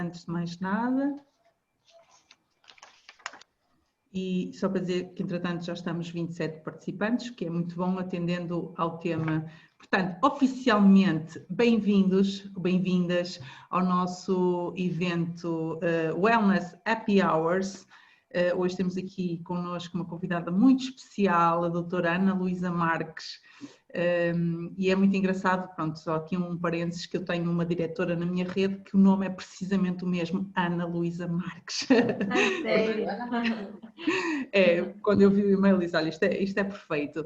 Antes de mais nada, e só para dizer que entretanto já estamos 27 participantes, que é muito bom atendendo ao tema. Portanto, oficialmente, bem-vindos, bem-vindas ao nosso evento Wellness Happy Hours. Hoje temos aqui connosco uma convidada muito especial, a doutora Ana Luísa Marques, e é muito engraçado, pronto, só aqui um parênteses, que eu tenho uma diretora na minha rede que o nome é precisamente o mesmo, Ana Luísa Marques. Ah, sério? Quando eu vi o e-mail disse, olha, isto é perfeito.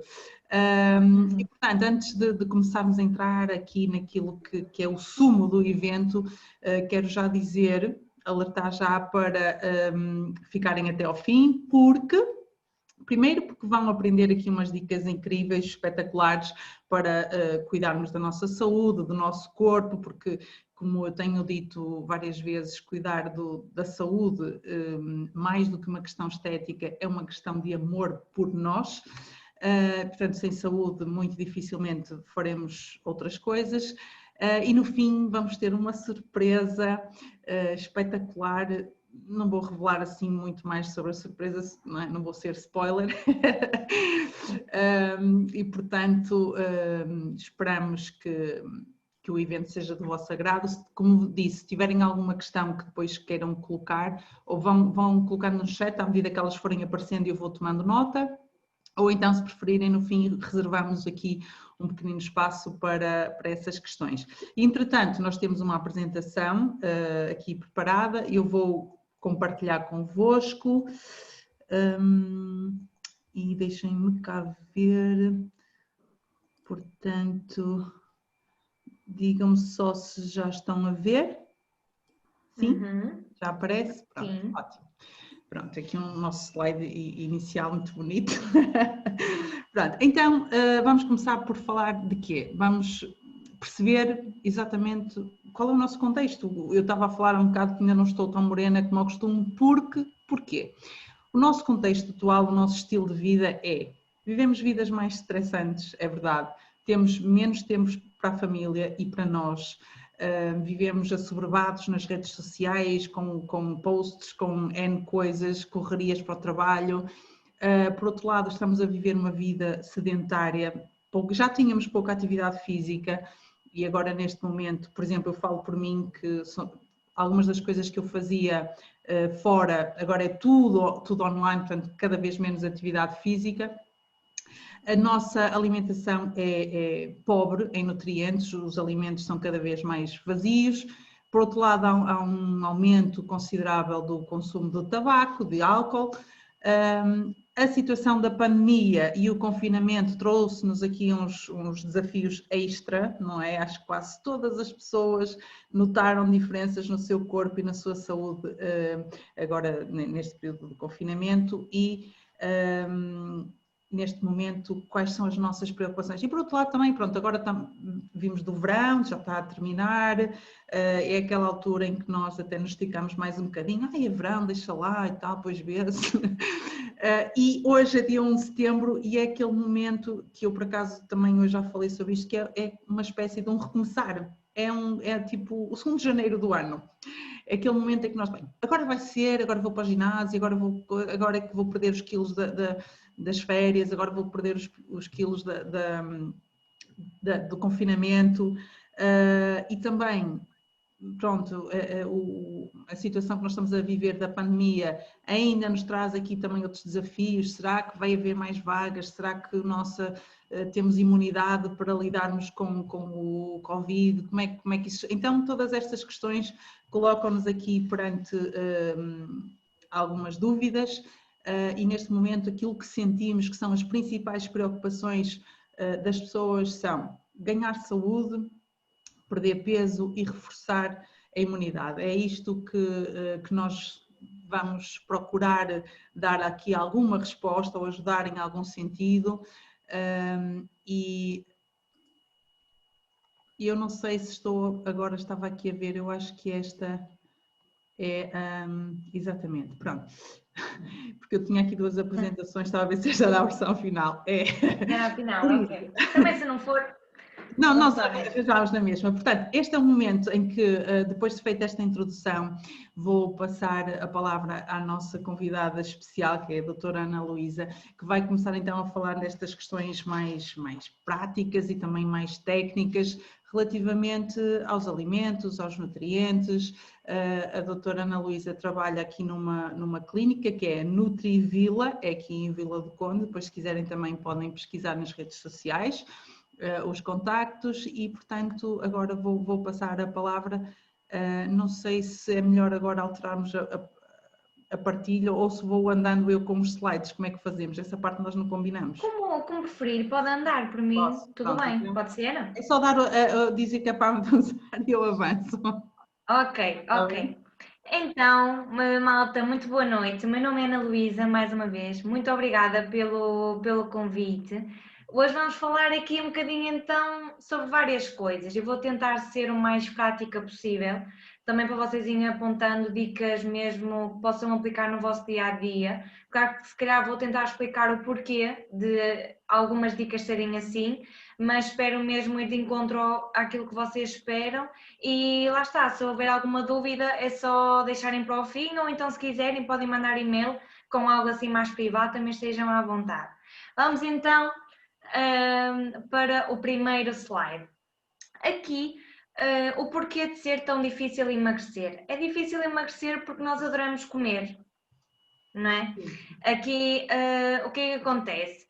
E portanto, antes de começarmos a entrar aqui naquilo que é o sumo do evento, quero já dizer, alertar já para ficarem até ao fim, primeiro porque vão aprender aqui umas dicas incríveis, espetaculares para cuidarmos da nossa saúde, do nosso corpo, porque, como eu tenho dito várias vezes, cuidar da saúde, mais do que uma questão estética, é uma questão de amor por nós. Portanto, sem saúde, muito dificilmente faremos outras coisas. E no fim vamos ter uma surpresa espetacular. Não vou revelar assim muito mais sobre a surpresa, não vou ser spoiler. E portanto esperamos que o evento seja do vosso agrado. Como disse, se tiverem alguma questão que depois queiram colocar, ou vão colocando no chat à medida que elas forem aparecendo e eu vou tomando nota, ou então, se preferirem, no fim reservamos aqui um pequenino espaço para essas questões. Entretanto, nós temos uma apresentação aqui preparada, eu vou compartilhar convosco e deixem-me cá ver, portanto, digam-me só se já estão a ver. Sim? Já aparece? Pronto, sim. Ótimo. Pronto, aqui um nosso slide inicial muito bonito. Pronto, então vamos começar por falar de quê? Vamos perceber exatamente qual é o nosso contexto. Eu estava a falar um bocado que ainda não estou tão morena como eu costumo, porquê? O nosso contexto atual, o nosso estilo de vida vivemos vidas mais estressantes, é verdade, temos menos tempo para a família e para nós, vivemos assoberbados nas redes sociais, com posts, com N coisas, correrias para o trabalho. Por outro lado, estamos a viver uma vida sedentária, já tínhamos pouca atividade física e agora neste momento, por exemplo, eu falo por mim que algumas das coisas que eu fazia fora, agora é tudo online, portanto cada vez menos atividade física. A nossa alimentação é pobre em nutrientes, os alimentos são cada vez mais vazios. Por outro lado, há um aumento considerável do consumo de tabaco, de álcool. A situação da pandemia e o confinamento trouxe-nos aqui uns desafios extra, não é? Acho que quase todas as pessoas notaram diferenças no seu corpo e na sua saúde agora neste período de confinamento e neste momento quais são as nossas preocupações. E por outro lado também, pronto, agora vimos do verão, já está a terminar, é aquela altura em que nós até nos esticamos mais um bocadinho, é verão, deixa lá e tal, depois vê-se. E hoje é dia 1 de setembro e é aquele momento que eu por acaso também hoje já falei sobre isto, que é uma espécie de um recomeçar, é tipo o 2º de janeiro do ano. É aquele momento em que nós, agora vai ser, agora vou para o ginásio, agora é que vou perder os quilos das férias, agora vou perder os quilos do confinamento e também, pronto, a situação que nós estamos a viver da pandemia ainda nos traz aqui também outros desafios. Será que vai haver mais vagas? Será que temos imunidade para lidarmos com o Covid? Como é que isso... Então, todas estas questões colocam-nos aqui perante algumas dúvidas e neste momento aquilo que sentimos que são as principais preocupações das pessoas são ganhar saúde, perder peso e reforçar a imunidade. É isto que nós vamos procurar dar aqui alguma resposta ou ajudar em algum sentido. E eu não sei se agora estava aqui a ver, eu acho que esta é exatamente, pronto. Porque eu tinha aqui 2 apresentações, estava a ver se esta era a versão final. Era a final, ok. Também se não for... Não, nós arranjámos na mesma. Portanto, este é o momento em que, depois de feita esta introdução, vou passar a palavra à nossa convidada especial, que é a doutora Ana Luísa, que vai começar então a falar destas questões mais práticas e também mais técnicas relativamente aos alimentos, aos nutrientes. A doutora Ana Luísa trabalha aqui numa clínica que é Nutrivila, é aqui em Vila do Conde, depois se quiserem também podem pesquisar nas redes sociais os contactos e, portanto, agora vou passar a palavra. Não sei se é melhor agora alterarmos a partilha ou se vou andando eu com os slides, como é que fazemos? Essa parte nós não combinamos. Como preferir, pode andar por mim, tudo bem, então, pode ser? É só dizer que é para avançar e eu avanço. Ok. Então, malta, muito boa noite. O meu nome é Ana Luísa, mais uma vez. Muito obrigada pelo convite. Hoje vamos falar aqui um bocadinho então sobre várias coisas. Eu vou tentar ser o mais prática possível, também para vocês irem apontando dicas mesmo que possam aplicar no vosso dia-a-dia. Claro que se calhar vou tentar explicar o porquê de algumas dicas serem assim, mas espero mesmo ir de encontro àquilo que vocês esperam. E lá está, se houver alguma dúvida é só deixarem para o fim, ou então se quiserem podem mandar e-mail com algo assim mais privado, também estejam à vontade. Vamos então para o primeiro slide. Aqui, o porquê de ser tão difícil emagrecer. É difícil emagrecer porque nós adoramos comer, não é? Aqui, o que é que acontece?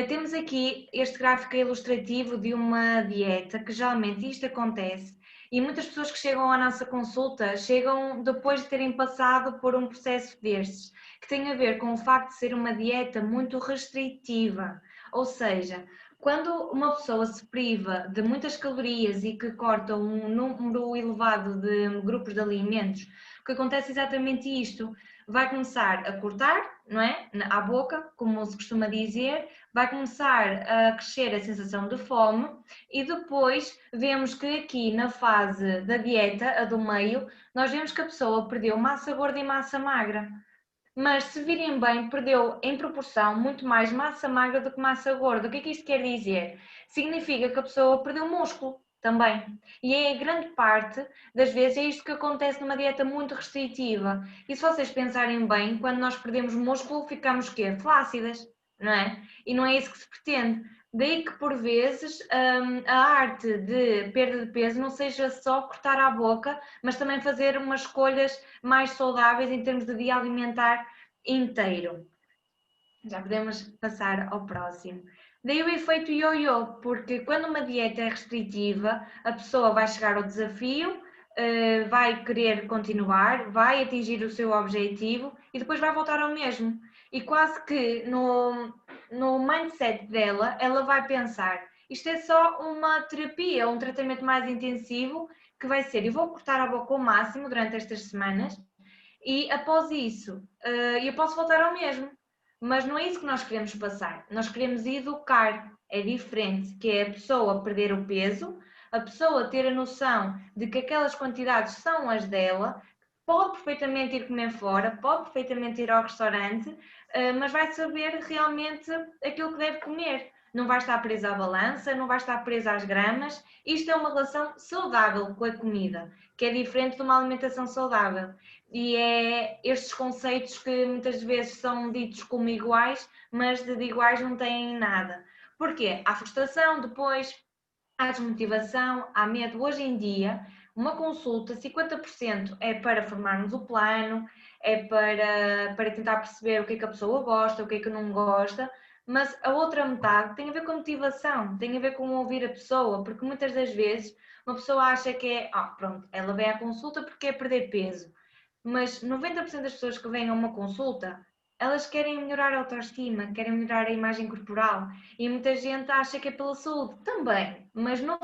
Temos aqui este gráfico ilustrativo de uma dieta, que geralmente isto acontece, e muitas pessoas que chegam à nossa consulta chegam depois de terem passado por um processo destes, que tem a ver com o facto de ser uma dieta muito restritiva, ou seja, quando uma pessoa se priva de muitas calorias e que corta um número elevado de grupos de alimentos, o que acontece é exatamente isto. Vai começar a cortar, não é? À boca, como se costuma dizer, vai começar a crescer a sensação de fome e depois vemos que aqui na fase da dieta, a do meio, nós vemos que a pessoa perdeu massa gorda e massa magra. Mas se virem bem, perdeu em proporção muito mais massa magra do que massa gorda. O que é que isto quer dizer? Significa que a pessoa perdeu músculo também. E é grande parte das vezes é isto que acontece numa dieta muito restritiva. E se vocês pensarem bem, quando nós perdemos músculo, ficamos o quê? Flácidas, não é? E não é isso que se pretende. Daí que por vezes a arte de perda de peso não seja só cortar a boca, mas também fazer umas escolhas mais saudáveis em termos de dia alimentar inteiro. Já podemos passar ao próximo. Daí o efeito ioiô, porque quando uma dieta é restritiva, a pessoa vai chegar ao desafio, vai querer continuar, vai atingir o seu objetivo e depois vai voltar ao mesmo. E quase que no mindset dela, ela vai pensar, isto é só uma terapia, um tratamento mais intensivo, que vai ser, eu vou cortar a boca ao máximo durante estas semanas e após isso, eu posso voltar ao mesmo. Mas não é isso que nós queremos passar. Nós queremos educar. É diferente, que é a pessoa perder o peso, a pessoa ter a noção de que aquelas quantidades são as dela, pode perfeitamente ir comer fora, pode perfeitamente ir ao restaurante, mas vai saber realmente aquilo que deve comer. Não vai estar presa à balança, não vai estar presa às gramas. Isto é uma relação saudável com a comida, que é diferente de uma alimentação saudável. E é estes conceitos que muitas vezes são ditos como iguais, mas de iguais não têm nada. Porquê? Há frustração, depois há desmotivação, há medo. Hoje em dia, uma consulta, 50% é para formarmos o plano, é para tentar perceber o que é que a pessoa gosta, o que é que não gosta, mas a outra metade tem a ver com motivação, tem a ver com ouvir a pessoa, porque muitas das vezes uma pessoa acha que é, pronto, ela vem à consulta porque quer perder peso. Mas 90% das pessoas que vêm a uma consulta, elas querem melhorar a autoestima, querem melhorar a imagem corporal e muita gente acha que é pela saúde também, mas no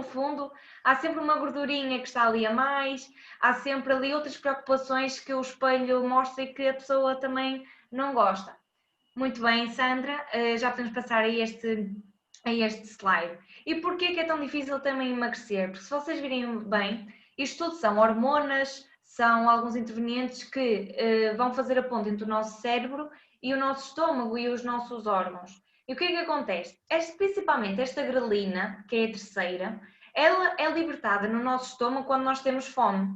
fundo, há sempre uma gordurinha que está ali a mais, há sempre ali outras preocupações que o espelho mostra e que a pessoa também não gosta. Muito bem, Sandra, já podemos passar a este slide. E porquê que é tão difícil também emagrecer? Porque se vocês virem bem, isto tudo são hormonas, são alguns intervenientes que vão fazer a ponte entre o nosso cérebro e o nosso estômago e os nossos órgãos. E o que é que acontece? Principalmente esta grelina, que é a terceira, ela é libertada no nosso estômago quando nós temos fome.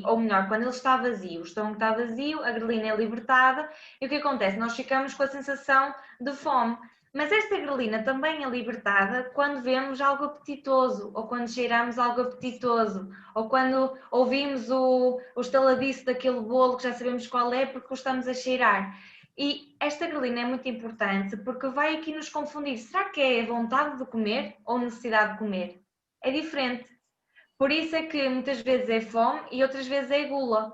Ou melhor, quando ele está vazio. O estômago está vazio, a grelina é libertada e o que acontece? Nós ficamos com a sensação de fome. Mas esta grelina também é libertada quando vemos algo apetitoso, ou quando cheiramos algo apetitoso, ou quando ouvimos o estaladiço daquele bolo que já sabemos qual é porque o estamos a cheirar. E esta grelina é muito importante porque vai aqui nos confundir. Será que é vontade de comer ou necessidade de comer? É diferente. Por isso é que muitas vezes é fome e outras vezes é gula,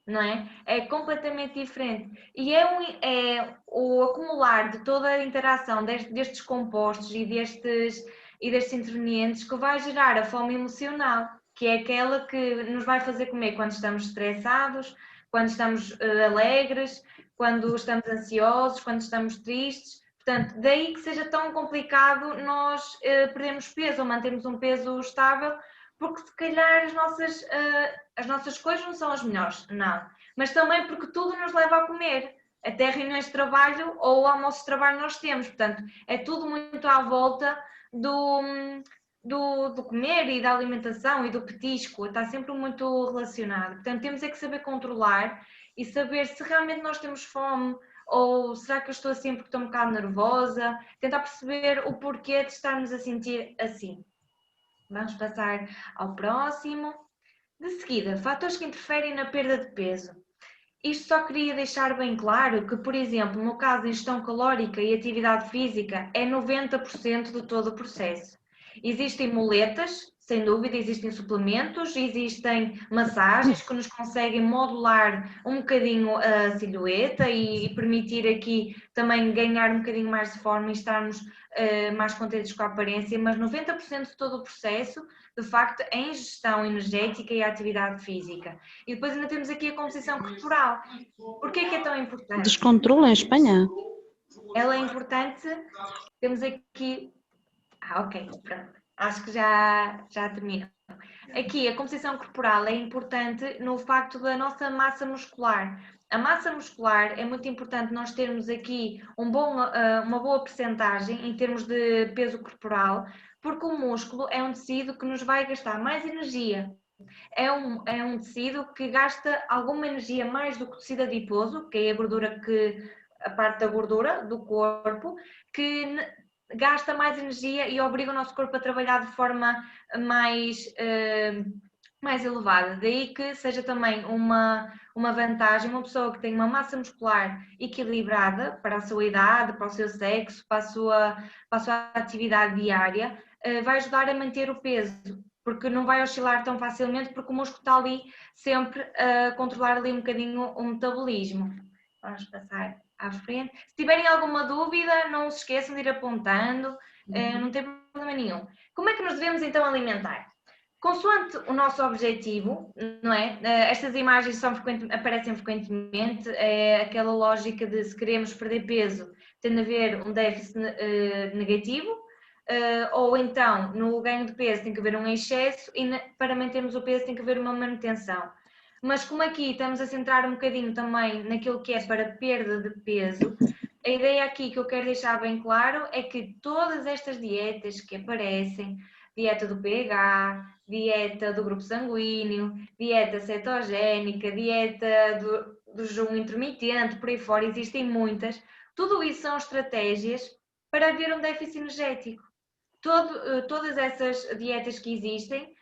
não é? É completamente diferente. E é o acumular de toda a interação destes compostos e destes intervenientes que vai gerar a fome emocional, que é aquela que nos vai fazer comer quando estamos estressados, quando estamos alegres, quando estamos ansiosos, quando estamos tristes. Portanto, daí que seja tão complicado nós perdermos peso ou mantermos um peso estável, porque se calhar as nossas coisas não são as melhores, não. Mas também porque tudo nos leva a comer. Até reuniões de trabalho ou almoços de trabalho nós temos. Portanto, é tudo muito à volta do comer e da alimentação e do petisco. Está sempre muito relacionado. Portanto, temos é que saber controlar e saber se realmente nós temos fome ou será que eu estou assim porque estou um bocado nervosa. Tentar perceber o porquê de estarmos a sentir assim. Vamos passar ao próximo. De seguida, fatores que interferem na perda de peso. Isto só queria deixar bem claro que, por exemplo, no caso de ingestão calórica e atividade física, é 90% de todo o processo. Existem muletas, sem dúvida, existem suplementos, existem massagens que nos conseguem modular um bocadinho a silhueta e permitir aqui também ganhar um bocadinho mais de forma e estarmos mais contentes com a aparência, mas 90% de todo o processo, de facto, é ingestão energética e atividade física. E depois ainda temos aqui a composição corporal. Porquê é que é tão importante? Descontrole em Espanha. Ela é importante, temos aqui... ok, pronto. Acho que já terminou. Aqui, a composição corporal é importante no facto da nossa massa muscular. A massa muscular é muito importante nós termos aqui uma boa percentagem em termos de peso corporal, porque o músculo é um tecido que nos vai gastar mais energia. É um tecido que gasta alguma energia mais do que o tecido adiposo, que é a parte da gordura do corpo, que gasta mais energia e obriga o nosso corpo a trabalhar de forma mais elevada. Daí que seja também uma vantagem, uma pessoa que tem uma massa muscular equilibrada para a sua idade, para o seu sexo, para a sua atividade diária, vai ajudar a manter o peso, porque não vai oscilar tão facilmente, porque o músculo está ali sempre a controlar ali um bocadinho o metabolismo. Vamos passar à frente. Se tiverem alguma dúvida, não se esqueçam de ir apontando, não tem problema nenhum. Como é que nos devemos então alimentar? Consoante o nosso objetivo, não é? Estas imagens aparecem frequentemente, é aquela lógica de se queremos perder peso, tem de haver um déficit negativo, ou então no ganho de peso tem que haver um excesso e para mantermos o peso tem que haver uma manutenção. Mas como aqui estamos a centrar um bocadinho também naquilo que é para perda de peso, a ideia aqui que eu quero deixar bem claro é que todas estas dietas que aparecem, dieta do pH, dieta do grupo sanguíneo, dieta cetogénica, dieta do jejum intermitente, por aí fora, existem muitas. Tudo isso são estratégias para haver um déficit energético. Todas essas dietas que existem,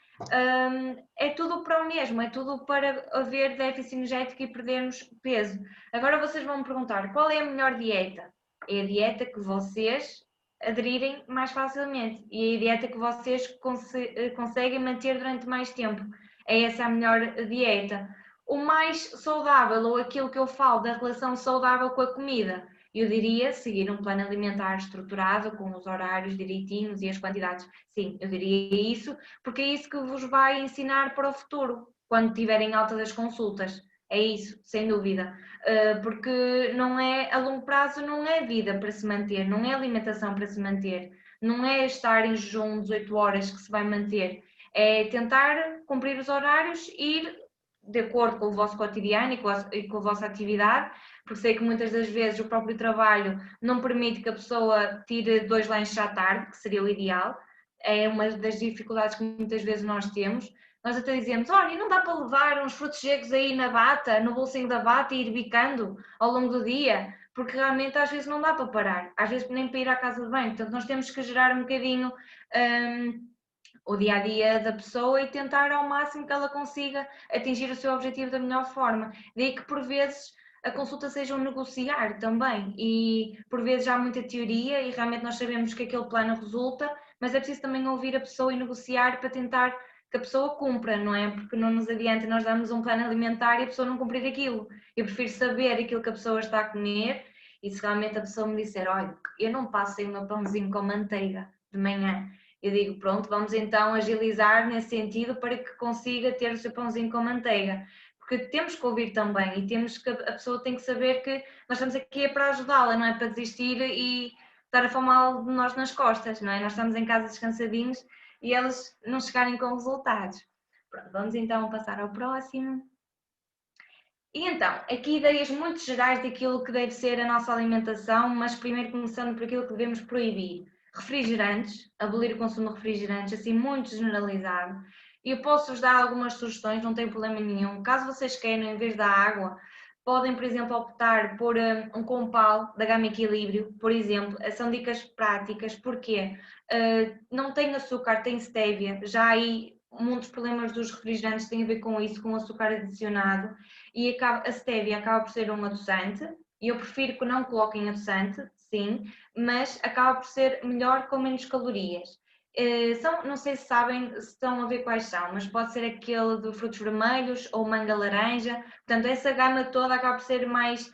é tudo para o mesmo, é tudo para haver déficit energético e perdermos peso. Agora vocês vão me perguntar, qual é a melhor dieta? É a dieta que vocês aderirem mais facilmente e é a dieta que vocês conseguem manter durante mais tempo. É essa a melhor dieta. O mais saudável, ou aquilo que eu falo da relação saudável com a comida, eu diria seguir um plano alimentar estruturado, com os horários direitinhos e as quantidades. Sim, eu diria isso, porque é isso que vos vai ensinar para o futuro, quando tiverem alta das consultas. É isso, sem dúvida. Porque não é, a longo prazo não é vida para se manter, não é alimentação para se manter, não é estar em jejum 18 horas que se vai manter. É tentar cumprir os horários e ir de acordo com o vosso cotidiano e com a vossa atividade, porque sei que muitas das vezes o próprio trabalho não permite que a pessoa tire 2 lanches à tarde, que seria o ideal. É uma das dificuldades que muitas vezes nós temos. Nós até dizemos, olha, não dá para levar uns frutos secos aí na bata, no bolsinho da bata e ir bicando ao longo do dia, porque realmente às vezes não dá para parar, às vezes nem para ir à casa de banho. Portanto, nós temos que gerar um bocadinho o dia-a-dia da pessoa e tentar ao máximo que ela consiga atingir o seu objetivo da melhor forma. Daí que por vezes a consulta seja um negociar também, e por vezes há muita teoria e realmente nós sabemos que aquele plano resulta, mas é preciso também ouvir a pessoa e negociar para tentar que a pessoa cumpra, não é? Porque não nos adianta nós darmos um plano alimentar e a pessoa não cumprir aquilo. Eu prefiro saber aquilo que a pessoa está a comer, e se realmente a pessoa me disser, olha, eu não passo aí o meu pãozinho com manteiga de manhã, eu digo, pronto, vamos então agilizar nesse sentido para que consiga ter o seu pãozinho com manteiga. Porque temos que ouvir também e temos que, a pessoa tem que saber que nós estamos aqui para ajudá-la, não é para desistir e estar a falar de nós nas costas, não é? Nós estamos em casa descansadinhos e eles não chegarem com resultados. Pronto, vamos então passar ao próximo. E então, aqui ideias muito gerais daquilo que deve ser a nossa alimentação, mas primeiro começando por aquilo que devemos proibir. Refrigerantes, abolir o consumo de refrigerantes, assim muito generalizado. E eu posso-vos dar algumas sugestões, não tem problema nenhum. Caso vocês queiram, em vez da água, podem, por exemplo, optar por um compal da gama Equilíbrio, por exemplo. São dicas práticas, porque não tem açúcar, tem stevia. Já aí, muitos problemas dos refrigerantes têm a ver com isso, com o açúcar adicionado. E a stevia acaba por ser um adoçante, e eu prefiro que não coloquem adoçante, sim, mas acaba por ser melhor com menos calorias. Não sei se sabem, se estão a ver quais são, mas pode ser aquele de frutos vermelhos ou manga laranja, portanto essa gama toda acaba por ser mais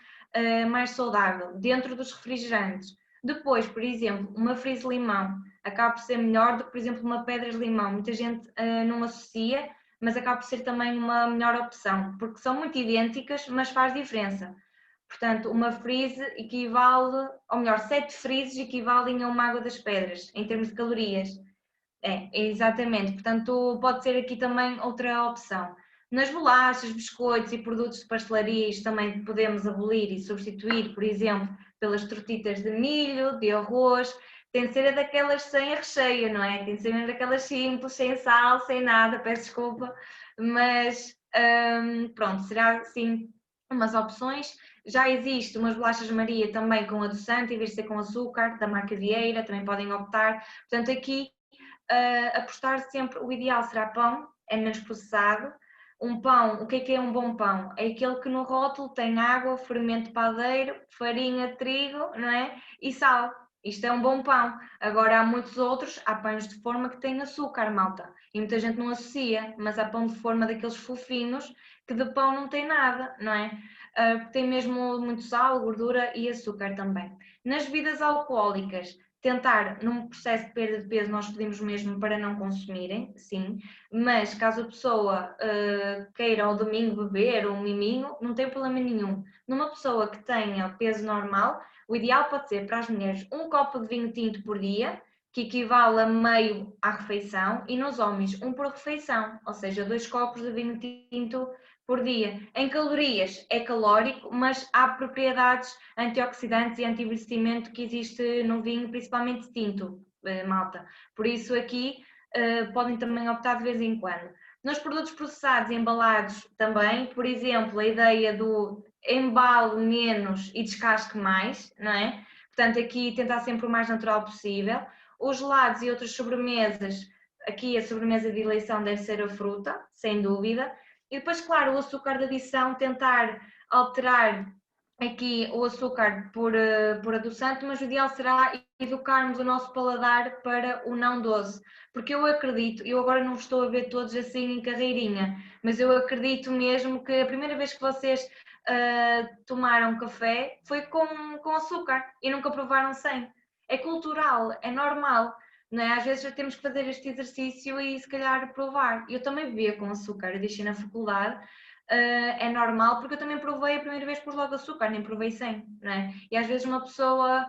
saudável dentro dos refrigerantes. Depois, por exemplo, uma frise limão acaba por ser melhor do que, por exemplo, uma pedras limão. Muita gente não associa, mas acaba por ser também uma melhor opção, porque são muito idênticas, mas faz diferença. Portanto, uma frise equivale, ou melhor, 7 frises equivalem a uma água das pedras, em termos de calorias. Exatamente. Portanto, pode ser aqui também outra opção. Nas bolachas, biscoitos e produtos de pastelaria, isto também podemos abolir e substituir, por exemplo, pelas tortitas de milho, de arroz. Tem de ser daquelas sem recheio, não é? Tem de ser daquelas simples, sem sal, sem nada, peço desculpa. Mas pronto, será sim umas opções. Já existe umas bolachas Maria também com adoçante, em vez de ser com açúcar, da marca Vieira, também podem optar. Portanto, aqui apostar sempre, o ideal será pão, é menos processado. Um pão, o que é um bom pão? É aquele que no rótulo tem água, fermento padeiro, farinha de trigo, não é? E sal. Isto é um bom pão. Agora há muitos outros, há pães de forma que têm açúcar, malta. E muita gente não associa, mas há pão de forma daqueles fofinhos que de pão não tem nada, não é? Tem mesmo muito sal, gordura e açúcar também. Nas bebidas alcoólicas, tentar, num processo de perda de peso, nós pedimos mesmo para não consumirem, sim, mas caso a pessoa queira ao domingo beber um miminho, não tem problema nenhum. Numa pessoa que tenha peso normal, o ideal pode ser para as mulheres um copo de vinho tinto por dia, que equivale a meio à refeição, e nos homens um por refeição, ou seja, 2 copos de vinho tinto por dia. Em calorias é calórico, mas há propriedades antioxidantes e anti-envelhecimento que existe no vinho, principalmente tinto, malta. Por isso aqui podem também optar de vez em quando. Nos produtos processados e embalados também, por exemplo, a ideia do embalo menos e descasque mais, não é? Portanto, aqui tentar sempre o mais natural possível. Os gelados e outras sobremesas, aqui a sobremesa de eleição deve ser a fruta, sem dúvida. E depois, claro, o açúcar de adição, tentar alterar aqui o açúcar por adoçante, mas o ideal será educarmos o nosso paladar para o não doce. Porque eu acredito, eu agora não estou a ver todos assim em carreirinha, mas eu acredito mesmo que a primeira vez que vocês tomaram café foi com açúcar e nunca provaram sem. É cultural, é normal. Não é? Às vezes já temos que fazer este exercício e se calhar provar. Eu também bebia com açúcar, eu deixei na faculdade, é normal, porque eu também provei a primeira vez pus logo açúcar, nem provei sem, não é? E às vezes uma pessoa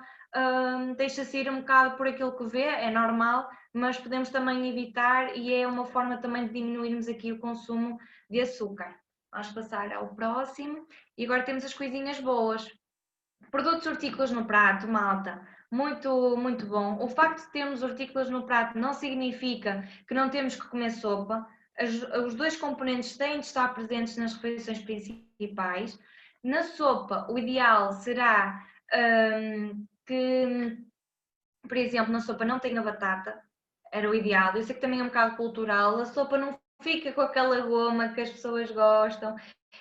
deixa-se ir um bocado por aquilo que vê, é normal, mas podemos também evitar e é uma forma também de diminuirmos aqui o consumo de açúcar. Vamos passar ao próximo. E agora temos as coisinhas boas. Produtos hortícolas no prato, malta. Muito, muito bom. O facto de termos hortícolas no prato não significa que não temos que comer sopa. Os dois componentes têm de estar presentes nas refeições principais. Na sopa, o ideal será que, por exemplo, na sopa não tenha batata. Era o ideal. Eu sei que também é um bocado cultural. A sopa não fica com aquela goma que as pessoas gostam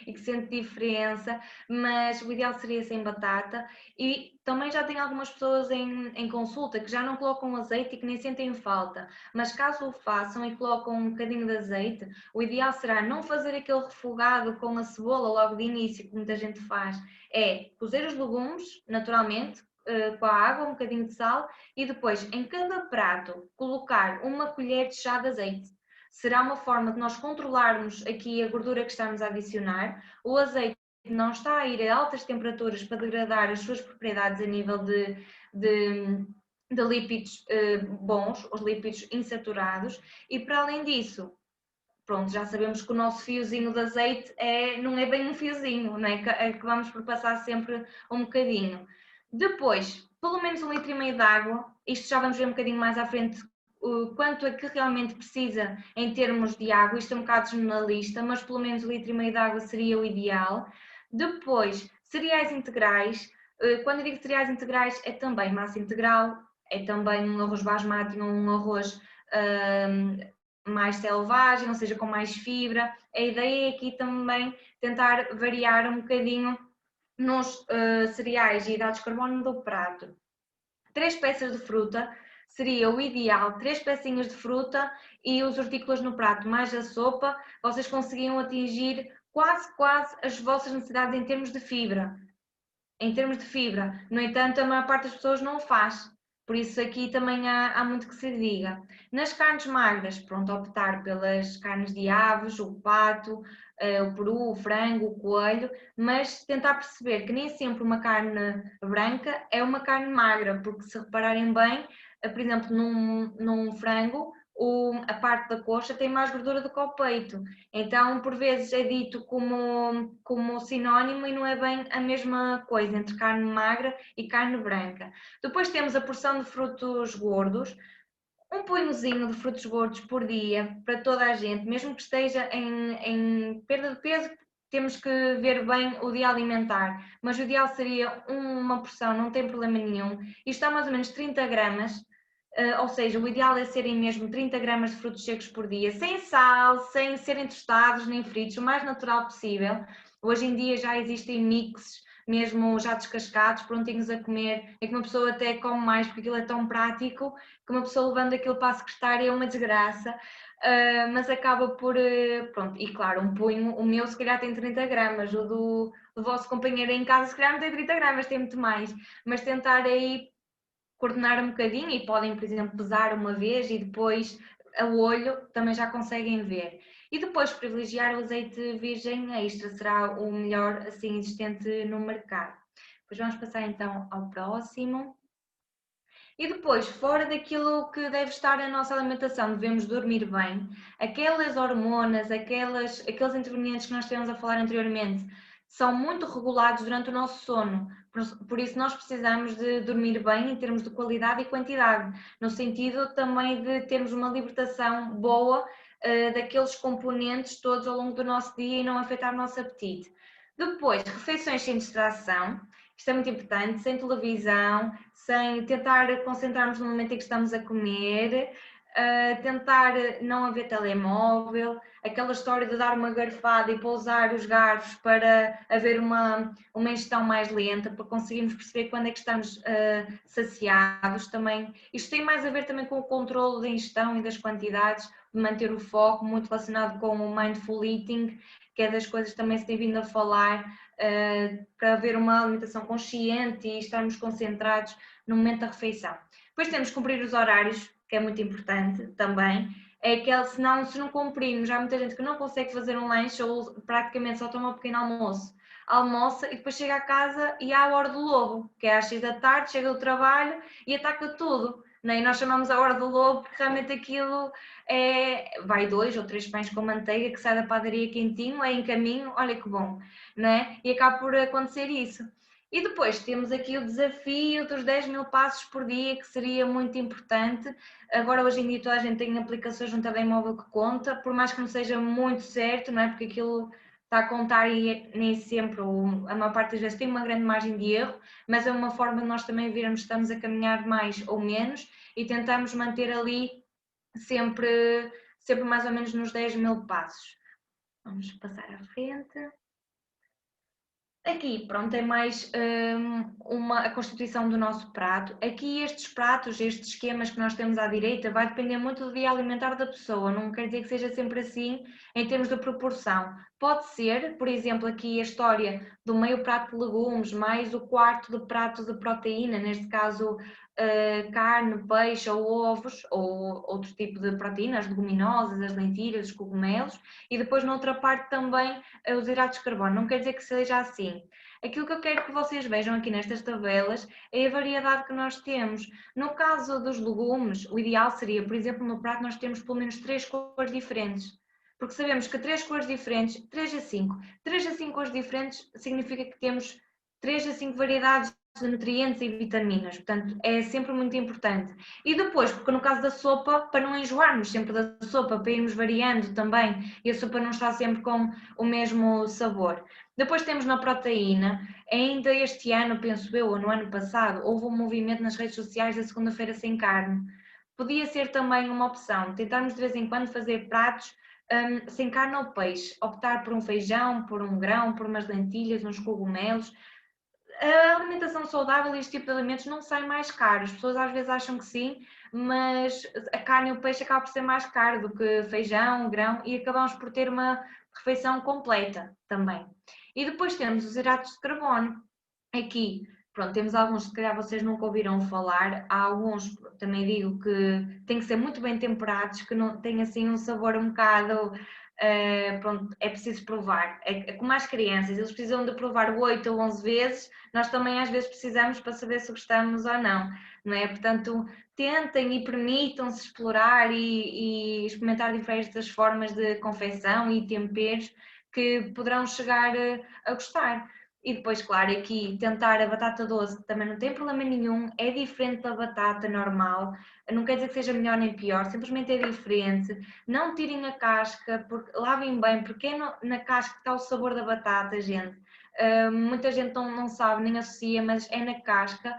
e que sente diferença, mas o ideal seria sem batata. E também já tem algumas pessoas em consulta que já não colocam azeite e que nem sentem falta, mas caso o façam e colocam um bocadinho de azeite, o ideal será não fazer aquele refogado com a cebola logo de início, que muita gente faz, é cozer os legumes naturalmente, com a água, um bocadinho de sal e depois em cada prato colocar uma colher de chá de azeite. Será uma forma de nós controlarmos aqui a gordura que estamos a adicionar. O azeite não está a ir a altas temperaturas para degradar as suas propriedades a nível de lípidos bons, os lípidos insaturados, e para além disso, pronto, já sabemos que o nosso fiozinho de azeite não é bem um fiozinho, não é? Que vamos por passar sempre um bocadinho. Depois, pelo menos 1,5 litro de água, isto já vamos ver um bocadinho mais à frente quanto é que realmente precisa em termos de água, isto é um bocado generalista, mas pelo menos 1,5 litro de água seria o ideal. Depois, cereais integrais, quando eu digo cereais integrais é também massa integral, é também um arroz basmati ou um arroz mais selvagem, ou seja, com mais fibra. A ideia é aqui também tentar variar um bocadinho nos cereais e hidratos de carbono do prato. 3 peças de fruta seria o ideal, 3 pecinhas de fruta e os hortícolas no prato, mais a sopa, vocês conseguiam atingir quase as vossas necessidades em termos de fibra. No entanto, a maior parte das pessoas não o faz. Por isso aqui também há muito que se diga. Nas carnes magras, pronto, optar pelas carnes de aves, o pato, o peru, o frango, o coelho, mas tentar perceber que nem sempre uma carne branca é uma carne magra, porque se repararem bem, por exemplo, num frango, a parte da coxa tem mais gordura do que o peito. Então, por vezes é dito como sinónimo e não é bem a mesma coisa entre carne magra e carne branca. Depois temos a porção de frutos gordos, um punhozinho de frutos gordos por dia para toda a gente, mesmo que esteja em perda de peso, temos que ver bem o dia alimentar, mas o ideal seria uma porção, não tem problema nenhum. Isto dá mais ou menos 30 gramas, ou seja, o ideal é serem mesmo 30 gramas de frutos secos por dia, sem sal, sem serem tostados nem fritos, o mais natural possível. Hoje em dia já existem mixes, mesmo já descascados, prontinhos a comer, é que uma pessoa até come mais porque aquilo é tão prático que uma pessoa levando aquilo para a secretária é uma desgraça, mas acaba por, pronto, e claro, um punho, o meu se calhar tem 30 gramas, o do vosso companheiro em casa se calhar não tem 30 gramas, tem muito mais, mas tentar aí coordenar um bocadinho e podem, por exemplo, pesar uma vez e depois a olho também já conseguem ver. E depois privilegiar o azeite virgem extra, será o melhor assim existente no mercado. Depois vamos passar então ao próximo. E depois, fora daquilo que deve estar na nossa alimentação, devemos dormir bem. Aquelas hormonas, aqueles intervenientes que nós estivemos a falar anteriormente, são muito regulados durante o nosso sono. Por isso nós precisamos de dormir bem em termos de qualidade e quantidade, no sentido também de termos uma libertação boa daqueles componentes todos ao longo do nosso dia e não afetar o nosso apetite. Depois, refeições sem distração. Isto é muito importante, sem televisão, sem tentar concentrarmos no momento em que estamos a comer, tentar não haver telemóvel, aquela história de dar uma garfada e pousar os garfos para haver uma ingestão mais lenta, para conseguirmos perceber quando é que estamos saciados também. Isto tem mais a ver também com o controle da ingestão e das quantidades, de manter o foco, muito relacionado com o mindful eating, que é das coisas que também se tem vindo a falar, para haver uma alimentação consciente e estarmos concentrados no momento da refeição. Depois temos que cumprir os horários, que é muito importante também. É que se não cumprirmos, há muita gente que não consegue fazer um lanche ou praticamente só toma um pequeno almoço. Almoça e depois chega a casa e há a hora do lobo, que é às 6 da tarde, chega do trabalho e ataca tudo. não é? E nós chamamos a hora do lobo porque realmente aquilo vai 2 ou 3 pães com manteiga que sai da padaria quentinho, é em caminho, olha que bom, não é? E acaba por acontecer isso. E depois temos aqui o desafio dos 10.000 passos por dia, que seria muito importante. Agora, hoje em dia, toda a gente tem aplicações no telemóvel que conta, por mais que não seja muito certo, não é? Porque aquilo está a contar e nem sempre, ou a maior parte das vezes, tem uma grande margem de erro, mas é uma forma de nós também vermos se estamos a caminhar mais ou menos e tentamos manter ali sempre mais ou menos nos 10.000 passos. Vamos passar à frente. Aqui, pronto, é mais a constituição do nosso prato. Aqui estes pratos, estes esquemas que nós temos à direita, vai depender muito do dia alimentar da pessoa, não quer dizer que seja sempre assim em termos de proporção. Pode ser, por exemplo, aqui a história do meio prato de legumes, mais o quarto de prato de proteína, neste caso carne, peixe ou ovos, ou outro tipo de proteínas, leguminosas, as lentilhas, os cogumelos, e depois noutra parte também os hidratos de carbono. Não quer dizer que seja assim. Aquilo que eu quero que vocês vejam aqui nestas tabelas é a variedade que nós temos. No caso dos legumes, o ideal seria, por exemplo, no prato nós temos pelo menos 3 cores diferentes. Porque sabemos que 3 cores diferentes, 3 a 5. 3 a 5 cores diferentes significa que temos 3 a 5 variedades de nutrientes e vitaminas, portanto é sempre muito importante. E depois, porque no caso da sopa, para não enjoarmos sempre da sopa, para irmos variando também e a sopa não está sempre com o mesmo sabor. Depois temos na proteína, ainda este ano, penso eu, ou no ano passado, houve um movimento nas redes sociais da segunda-feira sem carne. Podia ser também uma opção, tentarmos de vez em quando fazer pratos sem carne ou peixe, optar por um feijão, por um grão, por umas lentilhas, uns cogumelos. A alimentação saudável e este tipo de alimentos não sai mais caro. As pessoas às vezes acham que sim, mas a carne e o peixe acabam por ser mais caro do que feijão, grão, e acabamos por ter uma refeição completa também. E depois temos os hidratos de carbono. Aqui, pronto, temos alguns que se calhar vocês nunca ouviram falar. Há alguns, também digo, que têm que ser muito bem temperados, que não têm assim um sabor um bocado... pronto, é preciso provar. É como as crianças, eles precisam de provar 8 ou 11 vezes, nós também às vezes precisamos para saber se gostamos ou não, não é? Portanto, tentem e permitam-se explorar e experimentar diferentes formas de confecção e temperos que poderão chegar a gostar. E depois, claro, aqui tentar a batata doce também não tem problema nenhum, é diferente da batata normal, não quer dizer que seja melhor nem pior, simplesmente é diferente. Não tirem a casca, porque lavem bem, porque é na casca que está o sabor da batata, gente. Muita gente não sabe, nem associa, mas é na casca.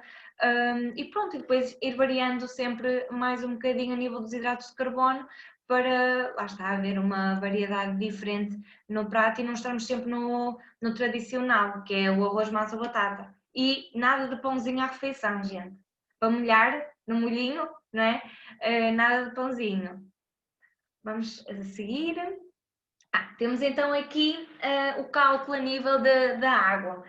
E pronto, e depois ir variando sempre mais um bocadinho a nível dos hidratos de carbono, para, lá está, haver uma variedade diferente no prato e não estarmos sempre no tradicional, que é o arroz, massa, batata. E nada de pãozinho à refeição, gente. Para molhar no molhinho, não é? Nada de pãozinho. Vamos a seguir. Temos então aqui o cálculo a nível da água.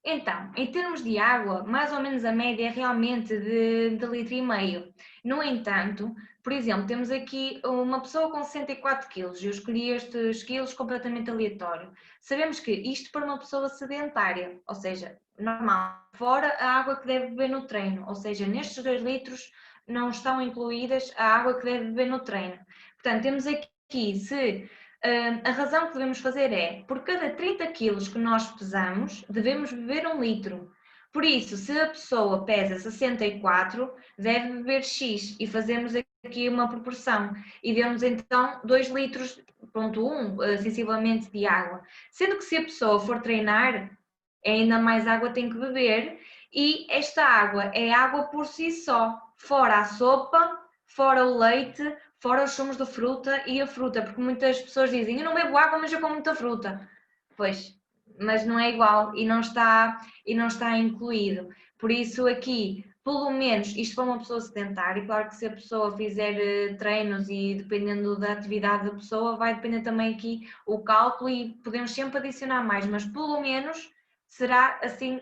Então, em termos de água, mais ou menos a média é realmente de litro e meio. No entanto, por exemplo, temos aqui uma pessoa com 64 quilos. Eu escolhi estes quilos completamente aleatório. Sabemos que isto para uma pessoa sedentária, ou seja, normal, fora a água que deve beber no treino, ou seja, nestes 2 litros não estão incluídas a água que deve beber no treino. Portanto, temos aqui, se a razão que devemos fazer é, por cada 30 quilos que nós pesamos, devemos beber 1 litro. Por isso, se a pessoa pesa 64, deve beber X e fazemos aqui uma proporção. E demos então 2 litros, ponto 1, sensivelmente de água. Sendo que se a pessoa for treinar, ainda mais água tem que beber. E esta água é água por si só, fora a sopa, fora o leite, fora os sumos de fruta e a fruta, porque muitas pessoas dizem, eu não bebo água, mas eu como muita fruta. Pois, mas não é igual e não está incluído. Por isso aqui, pelo menos, isto para uma pessoa sedentária, claro que se a pessoa fizer treinos e dependendo da atividade da pessoa, vai depender também aqui o cálculo e podemos sempre adicionar mais, mas pelo menos será assim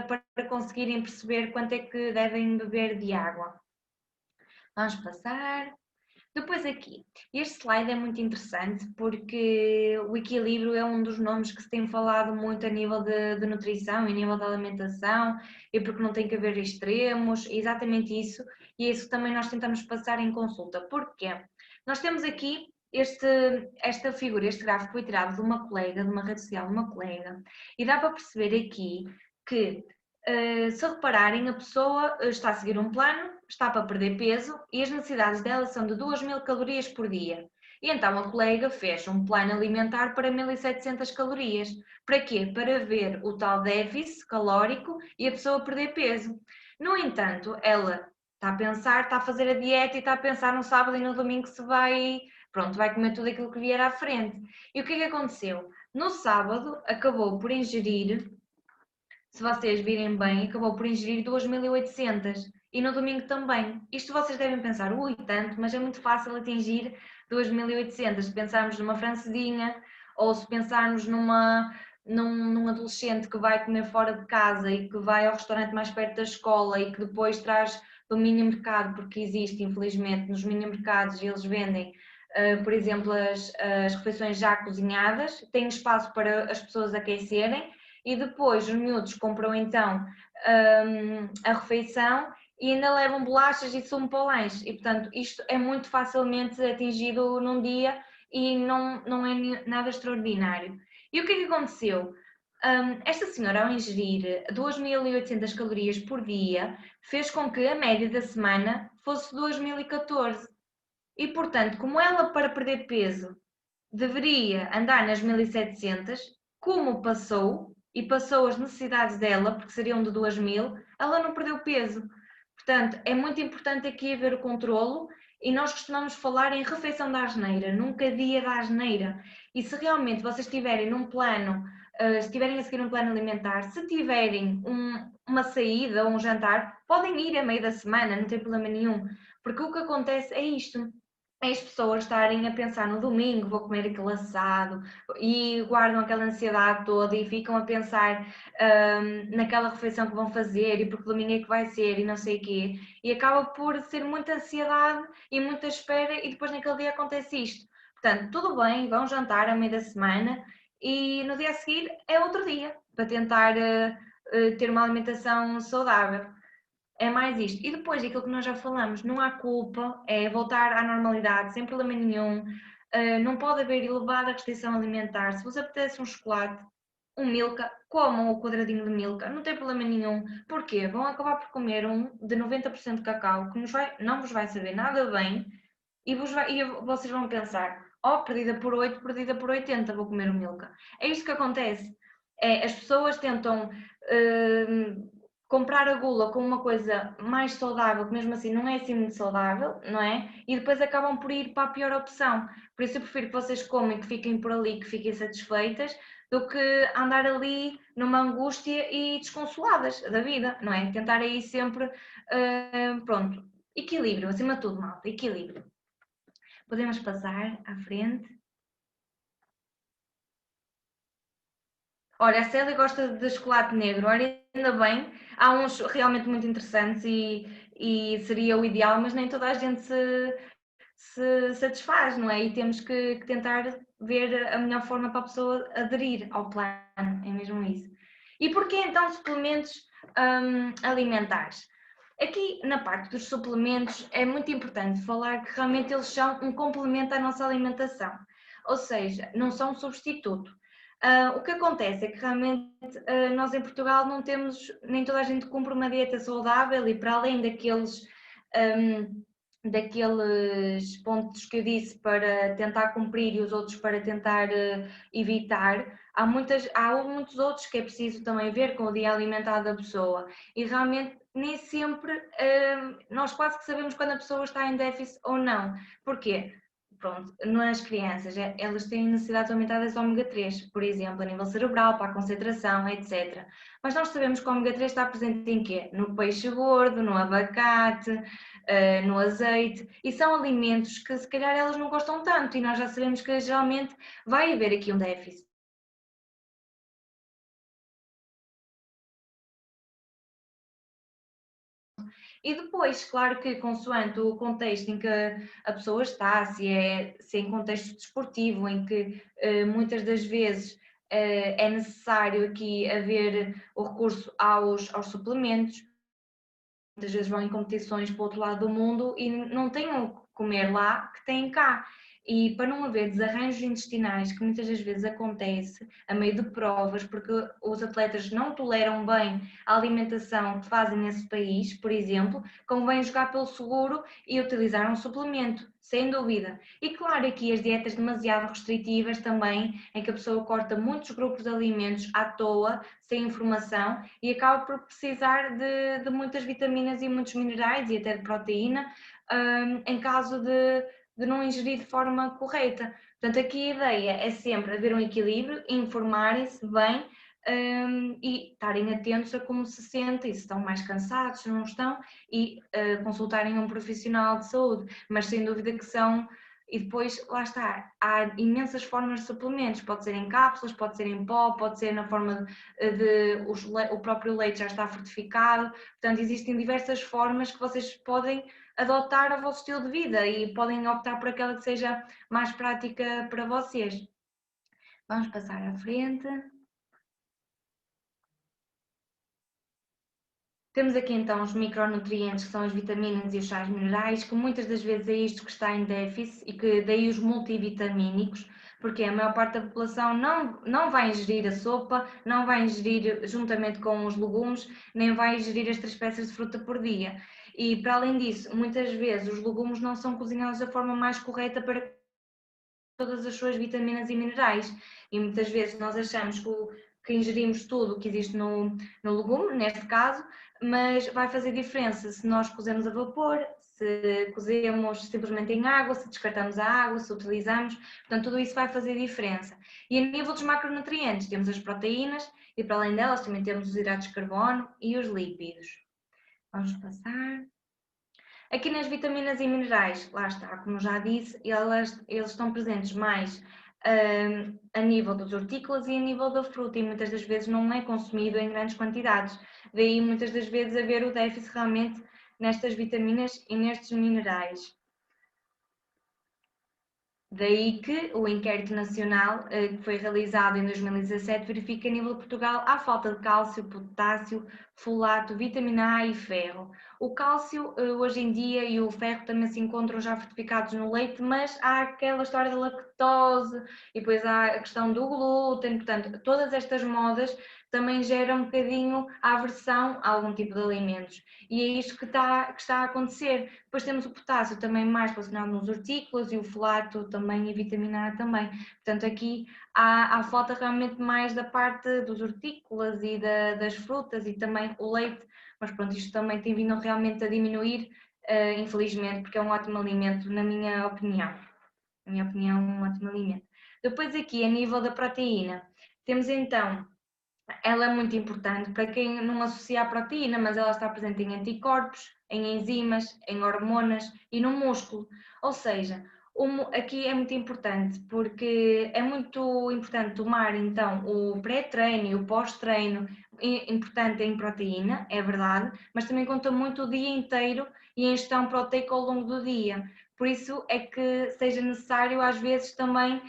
para conseguirem perceber quanto é que devem beber de água. Vamos passar. Depois aqui, este slide é muito interessante porque o equilíbrio é um dos nomes que se tem falado muito a nível de nutrição e a nível de alimentação, e porque não tem que haver extremos, é exatamente isso, e é isso que também nós tentamos passar em consulta. Porquê? Nós temos aqui esta figura, este gráfico foi tirado de uma colega, de uma rede social de uma colega, e dá para perceber aqui que se repararem, a pessoa está a seguir um plano, está para perder peso e as necessidades dela são de 2000 calorias por dia. E então a colega fez um plano alimentar para 1700 calorias. Para quê? Para ver o tal déficit calórico e a pessoa perder peso. No entanto, ela está a pensar, está a fazer a dieta e está a pensar no sábado e no domingo se vai, pronto, vai comer tudo aquilo que vier à frente. E o que é que aconteceu? No sábado acabou por ingerir, se vocês virem bem, acabou por ingerir 2800 e no domingo também. Isto vocês devem pensar, ui, tanto, mas é muito fácil atingir 2800. Se pensarmos numa francesinha ou se pensarmos num adolescente que vai comer fora de casa e que vai ao restaurante mais perto da escola e que depois traz do mini mercado, porque existe, infelizmente, nos mini mercados eles vendem, por exemplo, as refeições já cozinhadas, tem espaço para as pessoas aquecerem e depois os miúdos compram então a refeição e ainda levam bolachas e sumo para o lanche. E portanto isto é muito facilmente atingido num dia e não é nada extraordinário. E o que é que aconteceu? Esta senhora, ao ingerir 2800 calorias por dia, fez com que a média da semana fosse 2014. E portanto, como ela para perder peso deveria andar nas 1700, como passou e passou as necessidades dela, porque seriam de 2000, ela não perdeu peso. Portanto, é muito importante aqui haver o controlo e nós costumamos falar em refeição da asneira, nunca dia da asneira. E se realmente vocês estiverem num plano, se estiverem a seguir um plano alimentar, se tiverem uma saída ou um jantar, podem ir a meio da semana, não tem problema nenhum. Porque o que acontece é isto, as pessoas estarem a pensar no domingo, vou comer aquele assado, e guardam aquela ansiedade toda e ficam a pensar naquela refeição que vão fazer e porque domingo é que vai ser e não sei o quê. E acaba por ser muita ansiedade e muita espera e depois naquele dia acontece isto. Portanto, tudo bem, vão jantar a meio da semana e no dia a seguir é outro dia para tentar ter uma alimentação saudável. É mais isto. E depois daquilo que nós já falamos, não há culpa, é voltar à normalidade sem problema nenhum. Não pode haver elevada restrição alimentar. Se vos apetece um chocolate, um Milka, comam o quadradinho de Milka, não tem problema nenhum. Porquê? Vão acabar por comer um de 90% de cacau que não vos vai saber nada bem e vocês vão pensar, perdida por 8, perdida por 80, vou comer o Milka. É isto que acontece. As pessoas tentam comprar a gula com uma coisa mais saudável, que mesmo assim não é assim muito saudável, não é? E depois acabam por ir para a pior opção. Por isso eu prefiro que vocês comem, que fiquem por ali, que fiquem satisfeitas, do que andar ali numa angústia e desconsoladas da vida, não é? Tentar aí sempre, pronto, equilíbrio, acima de tudo, malta, equilíbrio. Podemos passar à frente. Olha, a Célia gosta de chocolate negro, olha, ainda bem, há uns realmente muito interessantes e seria o ideal, mas nem toda a gente se satisfaz, não é? E temos que tentar ver a melhor forma para a pessoa aderir ao plano, é mesmo isso. E porquê então suplementos alimentares? Aqui na parte dos suplementos é muito importante falar que realmente eles são um complemento à nossa alimentação, ou seja, não são um substituto. O que acontece é que realmente nós em Portugal não temos, nem toda a gente cumpre uma dieta saudável e para além daqueles pontos que eu disse para tentar cumprir e os outros para tentar evitar, há muitos outros que é preciso também ver com o dia alimentar da pessoa e realmente nem sempre nós quase que sabemos quando a pessoa está em déficit ou não. Porquê? Pronto, nas crianças, elas têm necessidades aumentadas de ômega 3, por exemplo, a nível cerebral, para a concentração, etc. Mas nós sabemos que o ômega 3 está presente em quê? No peixe gordo, no abacate, no azeite, e são alimentos que se calhar elas não gostam tanto, e nós já sabemos que geralmente vai haver aqui um déficit. E depois, claro que consoante o contexto em que a pessoa está, se é em contexto desportivo, em que muitas das vezes é necessário aqui haver o recurso aos suplementos, muitas vezes vão em competições para o outro lado do mundo e não têm o que comer lá que têm cá. E para não haver desarranjos intestinais, que muitas das vezes acontece a meio de provas, porque os atletas não toleram bem a alimentação que fazem nesse país, por exemplo, convém jogar pelo seguro e utilizar um suplemento, sem dúvida. E claro, aqui as dietas demasiado restritivas também, em que a pessoa corta muitos grupos de alimentos à toa, sem informação, e acaba por precisar de muitas vitaminas e muitos minerais e até de proteína, em caso de não ingerir de forma correta. Portanto, aqui a ideia é sempre haver um equilíbrio, informarem-se bem e estarem atentos a como se sentem, se estão mais cansados, se não estão, e consultarem um profissional de saúde. Mas sem dúvida que são. E depois, lá está, há imensas formas de suplementos, pode ser em cápsulas, pode ser em pó, pode ser na forma o próprio leite já está fortificado, portanto existem diversas formas que vocês podem adotar ao vosso estilo de vida e podem optar por aquela que seja mais prática para vocês. Vamos passar à frente. Temos aqui então os micronutrientes, que são as vitaminas e os sais minerais, que muitas das vezes é isto que está em déficit e que daí os multivitamínicos, porque a maior parte da população não vai ingerir a sopa, não vai ingerir juntamente com os legumes, nem vai ingerir as 3 peças de fruta por dia. E para além disso, muitas vezes os legumes não são cozinhados da forma mais correta para todas as suas vitaminas e minerais. E muitas vezes nós achamos que ingerimos tudo o que existe no legume, neste caso, mas vai fazer diferença se nós cozemos a vapor, se cozemos simplesmente em água, se descartamos a água, se utilizamos, portanto tudo isso vai fazer diferença. E a nível dos macronutrientes temos as proteínas e para além delas também temos os hidratos de carbono e os lípidos. Vamos passar. Aqui nas vitaminas e minerais, lá está, como já disse, eles estão presentes mais a nível das hortícolas e a nível da fruta e muitas das vezes não é consumido em grandes quantidades. Daí muitas das vezes haver o déficit realmente nestas vitaminas e nestes minerais. Daí que o inquérito nacional que foi realizado em 2017 verifica que a nível de Portugal há falta de cálcio, potássio, folato, vitamina A e ferro. O cálcio hoje em dia e o ferro também se encontram já fortificados no leite, mas há aquela história da lactose e depois há a questão do glúten, portanto todas estas modas também geram um bocadinho a aversão a algum tipo de alimentos. E é isto que está a acontecer. Depois temos o potássio também mais relacionado nos hortícolas e o folato também e a vitamina A também. Portanto, aqui há falta realmente mais da parte dos hortícolas e das frutas e também o leite. Mas pronto, isto também tem vindo realmente a diminuir, infelizmente, porque é um ótimo alimento, na minha opinião. Na minha opinião, um ótimo alimento. Depois aqui, a nível da proteína, temos então ela é muito importante para quem não associa a proteína, mas ela está presente em anticorpos, em enzimas, em hormonas e no músculo. Ou seja, aqui é muito importante porque é muito importante tomar então o pré-treino e o pós-treino, importante em proteína, é verdade, mas também conta muito o dia inteiro e a ingestão proteica ao longo do dia. Por isso é que seja necessário às vezes também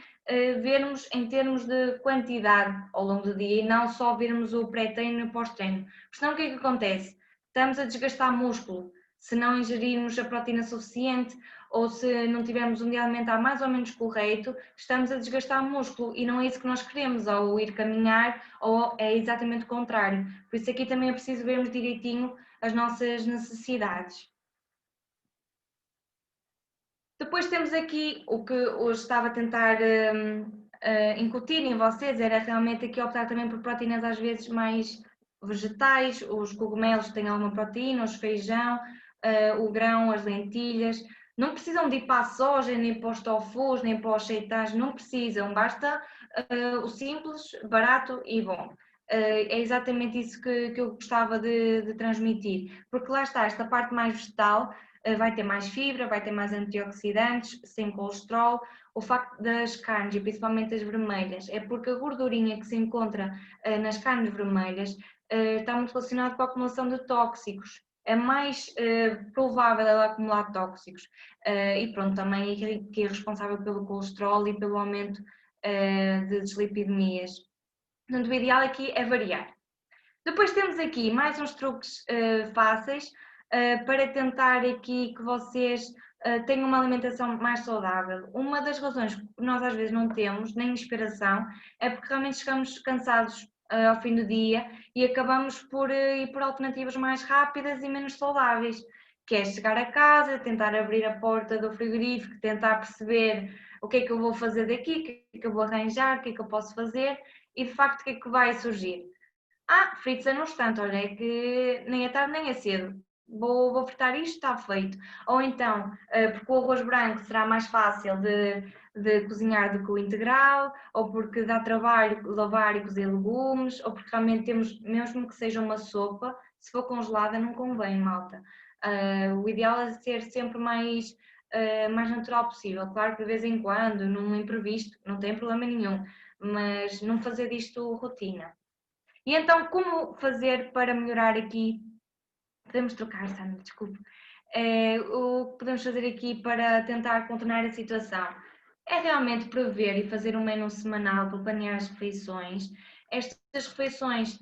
vermos em termos de quantidade ao longo do dia e não só vermos o pré-treino e o pós-treino. Porque senão o que é que acontece? Estamos a desgastar músculo. Se não ingerirmos a proteína suficiente ou se não tivermos um dia alimentar mais ou menos correto, estamos a desgastar músculo e não é isso que nós queremos ao ir caminhar, ou é exatamente o contrário. Por isso aqui também é preciso vermos direitinho as nossas necessidades. Depois temos aqui o que hoje estava a tentar incutir em vocês, era realmente aqui optar também por proteínas às vezes mais vegetais, os cogumelos têm alguma proteína, os feijão, o grão, as lentilhas. Não precisam de ir para a soja, nem para os tofus, nem para os seitais, não precisam, basta o simples, barato e bom. É exatamente isso que eu gostava de transmitir, porque lá está, esta parte mais vegetal vai ter mais fibra, vai ter mais antioxidantes, sem colesterol. O facto das carnes, e principalmente as vermelhas, é porque a gordurinha que se encontra nas carnes vermelhas está muito relacionada com a acumulação de tóxicos. é mais provável ela acumular tóxicos. E pronto, também que é responsável pelo colesterol e pelo aumento de dislipidemias. Portanto, o ideal aqui é variar. Depois temos aqui mais uns truques fáceis para tentar aqui que vocês tenham uma alimentação mais saudável. Uma das razões que nós às vezes não temos, nem inspiração, é porque realmente chegamos cansados ao fim do dia e acabamos por ir por alternativas mais rápidas e menos saudáveis, que é chegar a casa, tentar abrir a porta do frigorífico, tentar perceber o que é que eu vou fazer daqui, o que é que eu vou arranjar, o que é que eu posso fazer e de facto o que é que vai surgir. Fritos no instante, olha, é que nem é tarde nem é cedo. Vou fritar isto, está feito. Ou então, porque o arroz branco será mais fácil de cozinhar do que o integral, ou porque dá trabalho lavar e cozer legumes, ou porque realmente temos, mesmo que seja uma sopa, se for congelada não convém, malta. O ideal é ser sempre mais natural possível. Claro que de vez em quando, num imprevisto, não tem problema nenhum, mas não fazer disto rotina. E então, como fazer para melhorar aqui? Podemos trocar, Sandra, desculpe. O que podemos fazer aqui para tentar contornar a situação é realmente prever e fazer um menu semanal para planear as refeições. Estas refeições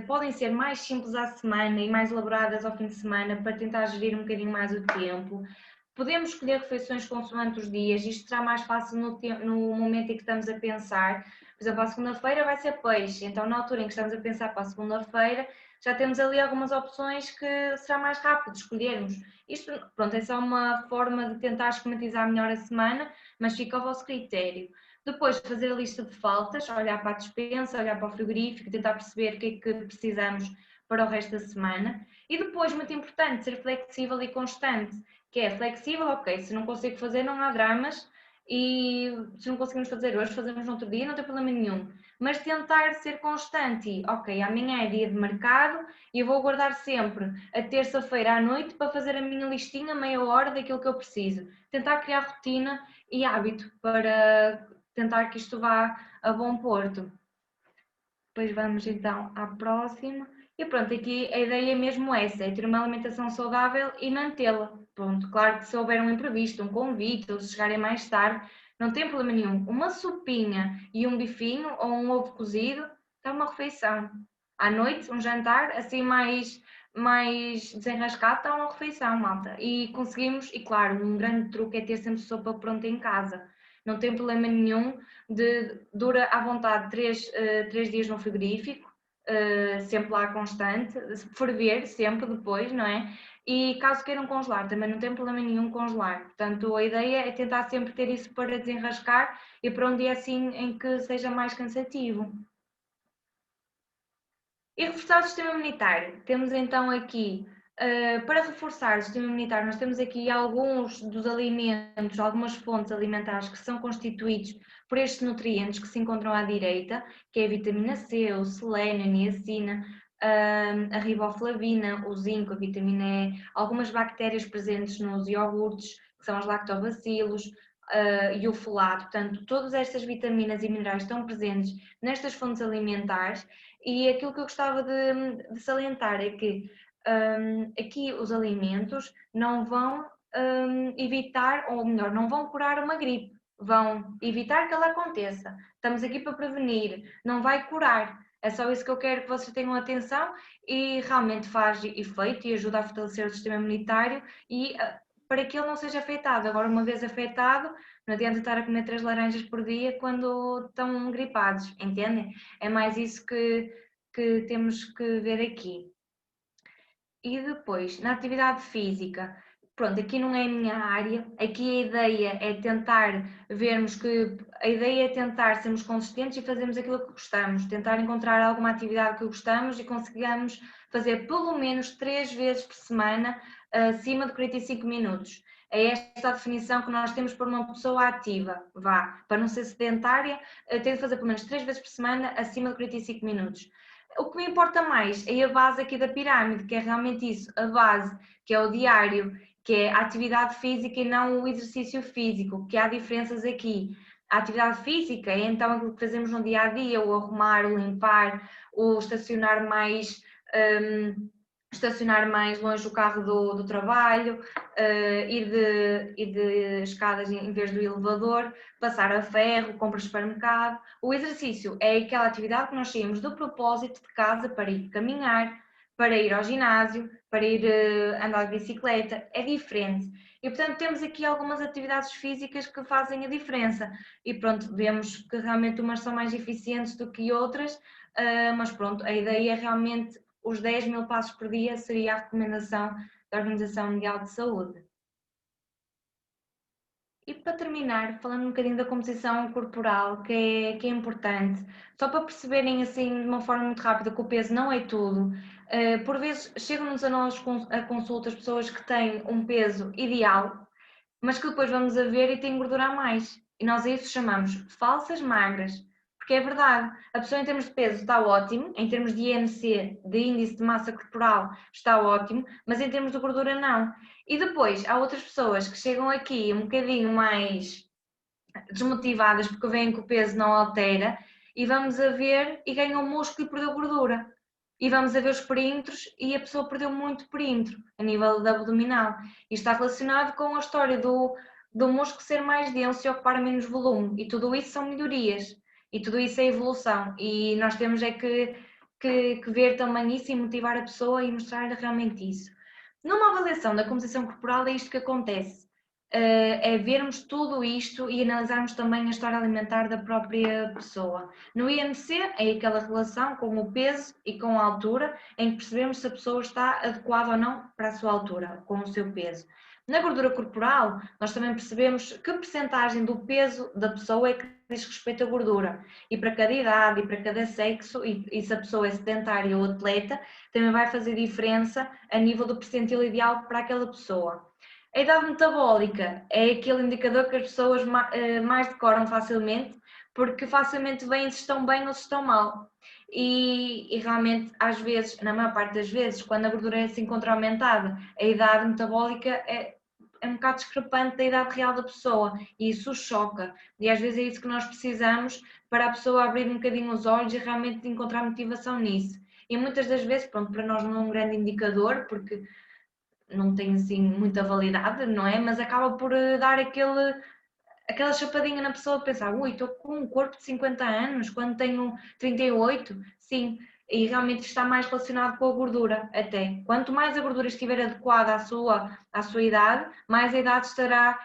podem ser mais simples à semana e mais elaboradas ao fim de semana para tentar gerir um bocadinho mais o tempo. Podemos escolher refeições consoante os dias, isto será mais fácil no momento em que estamos a pensar. Por exemplo, a segunda-feira vai ser peixe, então na altura em que estamos a pensar para a segunda-feira, já temos ali algumas opções que será mais rápido escolhermos. Isto, pronto, é só uma forma de tentar esquematizar melhor a semana, mas fica ao vosso critério. Depois, fazer a lista de faltas, olhar para a despensa, olhar para o frigorífico, tentar perceber o que é que precisamos para o resto da semana. E depois, muito importante, ser flexível e constante, que é flexível, ok, se não consigo fazer não há dramas, e se não conseguimos fazer hoje, fazemos no outro dia, não tem problema nenhum. Mas tentar ser constante e, ok, amanhã é dia de mercado e eu vou guardar sempre a terça-feira à noite para fazer a minha listinha, meia hora daquilo que eu preciso. Tentar criar rotina e hábito para tentar que isto vá a bom porto. Depois vamos então à próxima. E pronto, aqui a ideia é mesmo essa, é ter uma alimentação saudável e mantê-la. Pronto, claro que se houver um imprevisto, um convite, ou se chegarem mais tarde, não tem problema nenhum. Uma sopinha e um bifinho ou um ovo cozido é uma refeição. À noite, um jantar assim mais desenrascado, está uma refeição, malta. E conseguimos, e claro, um grande truque é ter sempre sopa pronta em casa. Não tem problema nenhum, dura à vontade 3 dias no frigorífico, sempre lá constante, ferver sempre depois, não é? E caso queiram congelar, também não tem problema nenhum congelar. Portanto, a ideia é tentar sempre ter isso para desenrascar e para um dia assim em que seja mais cansativo. E reforçar o sistema imunitário. Temos então aqui, para reforçar o sistema imunitário, nós temos aqui alguns dos alimentos, algumas fontes alimentares que são constituídos por estes nutrientes que se encontram à direita, que é a vitamina C, o selênio, a niacina, a riboflavina, o zinco, a vitamina E, algumas bactérias presentes nos iogurtes, que são os lactobacilos, e o folato. Portanto, todas estas vitaminas e minerais estão presentes nestas fontes alimentares e aquilo que eu gostava de salientar é que aqui os alimentos não vão evitar, ou melhor, não vão curar uma gripe, vão evitar que ela aconteça. Estamos aqui para prevenir, não vai curar. É só isso que eu quero que vocês tenham atenção e realmente faz efeito e ajuda a fortalecer o sistema imunitário e para que ele não seja afetado. Agora, uma vez afetado, não adianta estar a comer 3 laranjas por dia quando estão gripados, entendem? É mais isso que temos que ver aqui. E depois, na atividade física, pronto, aqui não é a minha área, aqui a ideia é tentar vermos que, a ideia é tentar sermos consistentes e fazermos aquilo que gostamos, tentar encontrar alguma atividade que gostamos e consigamos fazer pelo menos 3 vezes por semana, acima de 45 minutos. É esta a definição que nós temos para uma pessoa ativa, para não ser sedentária, tem de fazer pelo menos 3 vezes por semana, acima de 45 minutos. O que me importa mais é a base aqui da pirâmide, que é realmente isso, a base, que é o diário, que é a atividade física e não o exercício físico, que há diferenças aqui. A atividade física é então aquilo que fazemos no dia a dia, o arrumar, o limpar, o estacionar mais estacionar mais longe o carro do trabalho, ir de escadas em vez do elevador, passar a ferro, compras de supermercado. O exercício é aquela atividade que nós saímos do propósito de casa para ir caminhar, para ir ao ginásio, para ir andar de bicicleta, é diferente. E portanto temos aqui algumas atividades físicas que fazem a diferença. E pronto, vemos que realmente umas são mais eficientes do que outras, mas pronto, a ideia é realmente os 10.000 passos por dia seria a recomendação da Organização Mundial de Saúde. E para terminar, falando um bocadinho da composição corporal, que é importante, só para perceberem assim de uma forma muito rápida que o peso não é tudo. Por vezes chegam-nos a nós a consulta as pessoas que têm um peso ideal, mas que depois vamos a ver e têm gordura a mais. E nós a isso chamamos falsas magras. Porque é verdade, a pessoa em termos de peso está ótimo, em termos de IMC, de índice de massa corporal, está ótimo, mas em termos de gordura não. E depois há outras pessoas que chegam aqui um bocadinho mais desmotivadas porque veem que o peso não altera e vamos a ver e ganham músculo e perdeu gordura. E vamos a ver os perímetros e a pessoa perdeu muito perímetro a nível da abdominal. Isto está relacionado com a história do músculo ser mais denso e ocupar menos volume. E tudo isso são melhorias. E tudo isso é evolução. E nós temos é que ver também isso e motivar a pessoa e mostrar-lhe realmente isso. Numa avaliação da composição corporal é isto que acontece. É vermos tudo isto e analisarmos também a história alimentar da própria pessoa. No IMC é aquela relação com o peso e com a altura, em que percebemos se a pessoa está adequada ou não para a sua altura, com o seu peso. Na gordura corporal, nós também percebemos que percentagem do peso da pessoa é que diz respeito à gordura. E para cada idade e para cada sexo, e se a pessoa é sedentária ou atleta, também vai fazer diferença a nível do percentil ideal para aquela pessoa. A idade metabólica é aquele indicador que as pessoas mais decoram facilmente, porque facilmente veem se estão bem ou se estão mal. E realmente, às vezes, na maior parte das vezes, quando a gordura se encontra aumentada, a idade metabólica é um bocado discrepante da idade real da pessoa e isso choca. E às vezes é isso que nós precisamos para a pessoa abrir um bocadinho os olhos e realmente encontrar motivação nisso. E muitas das vezes, pronto, para nós não é um grande indicador, porque não tem assim muita validade, não é? Mas acaba por dar aquela chapadinha na pessoa, pensar, ui, estou com um corpo de 50 anos, quando tenho 38, sim, e realmente está mais relacionado com a gordura até. Quanto mais a gordura estiver adequada à sua idade, mais a idade estará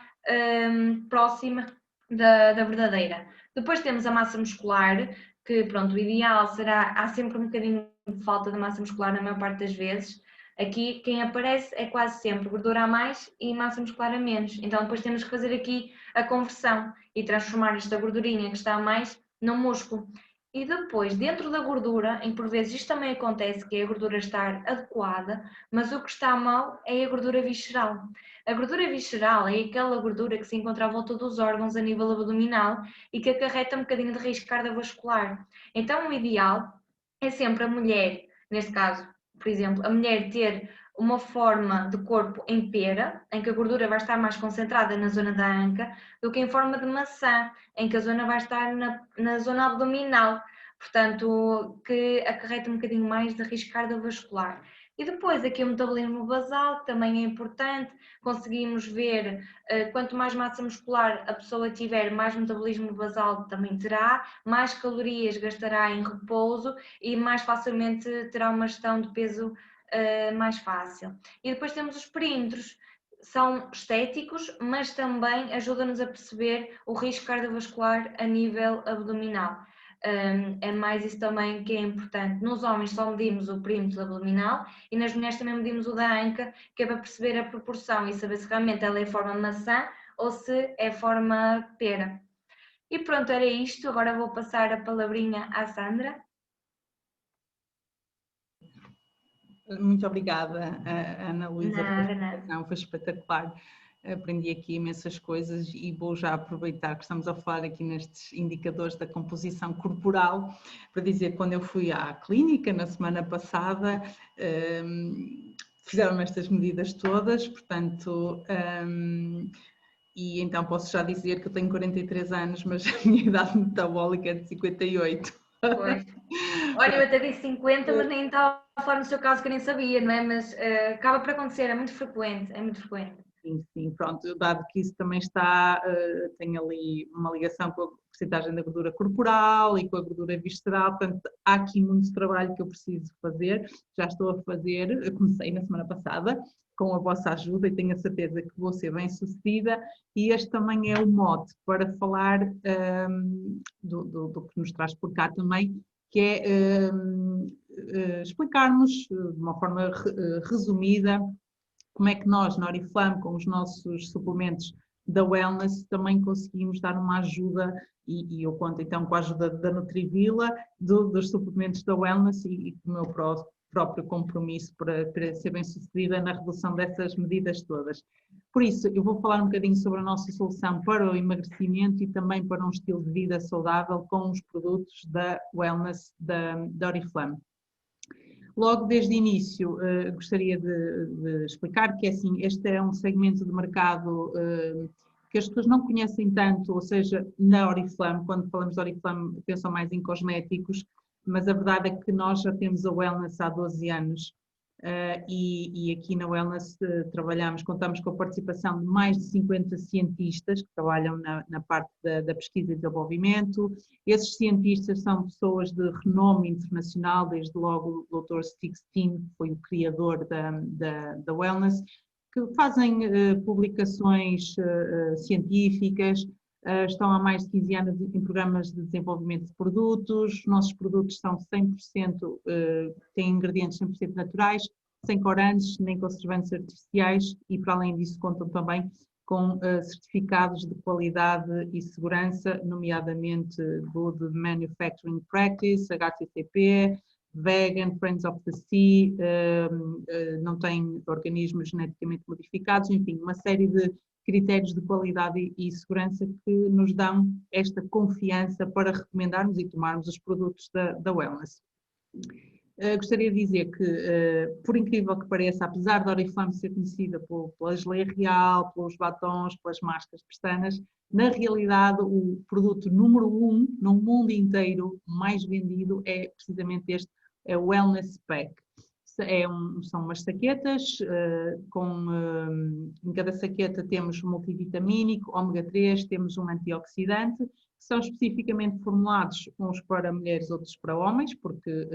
próxima da verdadeira. Depois temos a massa muscular, que pronto, o ideal será, há sempre um bocadinho de falta de massa muscular na maior parte das vezes. Aqui quem aparece é quase sempre gordura a mais e massa muscular a menos. Então depois temos que fazer aqui a conversão e transformar esta gordurinha que está a mais no músculo. E depois, dentro da gordura, em por vezes isto também acontece, que é a gordura estar adequada, mas o que está mal é a gordura visceral. A gordura visceral é aquela gordura que se encontra à volta dos órgãos a nível abdominal e que acarreta um bocadinho de risco cardiovascular. Então o ideal é sempre a mulher, neste caso, por exemplo, a mulher ter uma forma de corpo em pera, em que a gordura vai estar mais concentrada na zona da anca, do que em forma de maçã, em que a zona vai estar na zona abdominal, portanto, que acarreta um bocadinho mais de risco cardiovascular. E depois aqui o metabolismo basal, que também é importante, conseguimos ver quanto mais massa muscular a pessoa tiver, mais metabolismo basal também terá, mais calorias gastará em repouso e mais facilmente terá uma gestão de peso mais fácil. E depois temos os perímetros, são estéticos, mas também ajudam-nos a perceber o risco cardiovascular a nível abdominal. É mais isso também que é importante. Nos homens só medimos o perímetro abdominal e nas mulheres também medimos o da anca, que é para perceber a proporção e saber se realmente ela é forma maçã ou se é forma pera. E pronto, era isto. Agora vou passar a palavrinha à Sandra. Muito obrigada, Ana Luísa. Nada. Foi espetacular. Aprendi aqui imensas coisas e vou já aproveitar que estamos a falar aqui nestes indicadores da composição corporal para dizer que quando eu fui à clínica na semana passada fizeram estas medidas todas, portanto, e então posso já dizer que eu tenho 43 anos, mas a minha idade metabólica é de 58. Pois. Olha, eu até disse 50, mas nem estava fora no seu caso que eu nem sabia, não é? Mas acaba por acontecer, é muito frequente, é muito frequente. Sim, sim, pronto, dado que isso também está, tem ali uma ligação com a porcentagem da gordura corporal e com a gordura visceral, portanto há aqui muito trabalho que eu preciso fazer, já estou a fazer, eu comecei na semana passada, com a vossa ajuda e tenho a certeza que vou ser bem sucedida e este também é o mote para falar do que nos traz por cá também, que é explicarmos de uma forma resumida como é que nós, na Oriflame, com os nossos suplementos da Wellness, também conseguimos dar uma ajuda, e eu conto então com a ajuda da Nutrivila, dos suplementos da Wellness e com o meu próprio compromisso para ser bem sucedida na redução dessas medidas todas. Por isso, eu vou falar um bocadinho sobre a nossa solução para o emagrecimento e também para um estilo de vida saudável com os produtos da Wellness da Oriflame. Logo desde o início, gostaria de explicar que assim, este é um segmento de mercado que as pessoas não conhecem tanto, ou seja, na Oriflame, quando falamos de Oriflame pensam mais em cosméticos, mas a verdade é que nós já temos a Wellness há 12 anos e aqui na Wellness contamos com a participação de mais de 50 cientistas que trabalham na parte da pesquisa e desenvolvimento. Esses cientistas são pessoas de renome internacional, desde logo o Dr. Sixteen, que foi o criador da Wellness, que fazem publicações científicas, estão há mais de 15 anos em programas de desenvolvimento de produtos. Os nossos produtos são 100%, têm ingredientes 100% naturais, sem corantes nem conservantes artificiais e, para além disso, contam também com certificados de qualidade e segurança, nomeadamente Good Manufacturing Practice, HACCP, Vegan, Friends of the Sea, não tem organismos geneticamente modificados, enfim, uma série de critérios de qualidade e segurança que nos dão esta confiança para recomendarmos e tomarmos os produtos da Wellness. Gostaria de dizer que, por incrível que pareça, apesar da Oriflame ser conhecida pela Gelee Real, pelos batons, pelas máscaras pestanas, na realidade o produto número 1 no mundo inteiro mais vendido é precisamente este, é o Wellness Pack. São umas saquetas, em cada saqueta temos multivitamínico, ômega 3, temos um antioxidante, que são especificamente formulados uns para mulheres, outros para homens, porque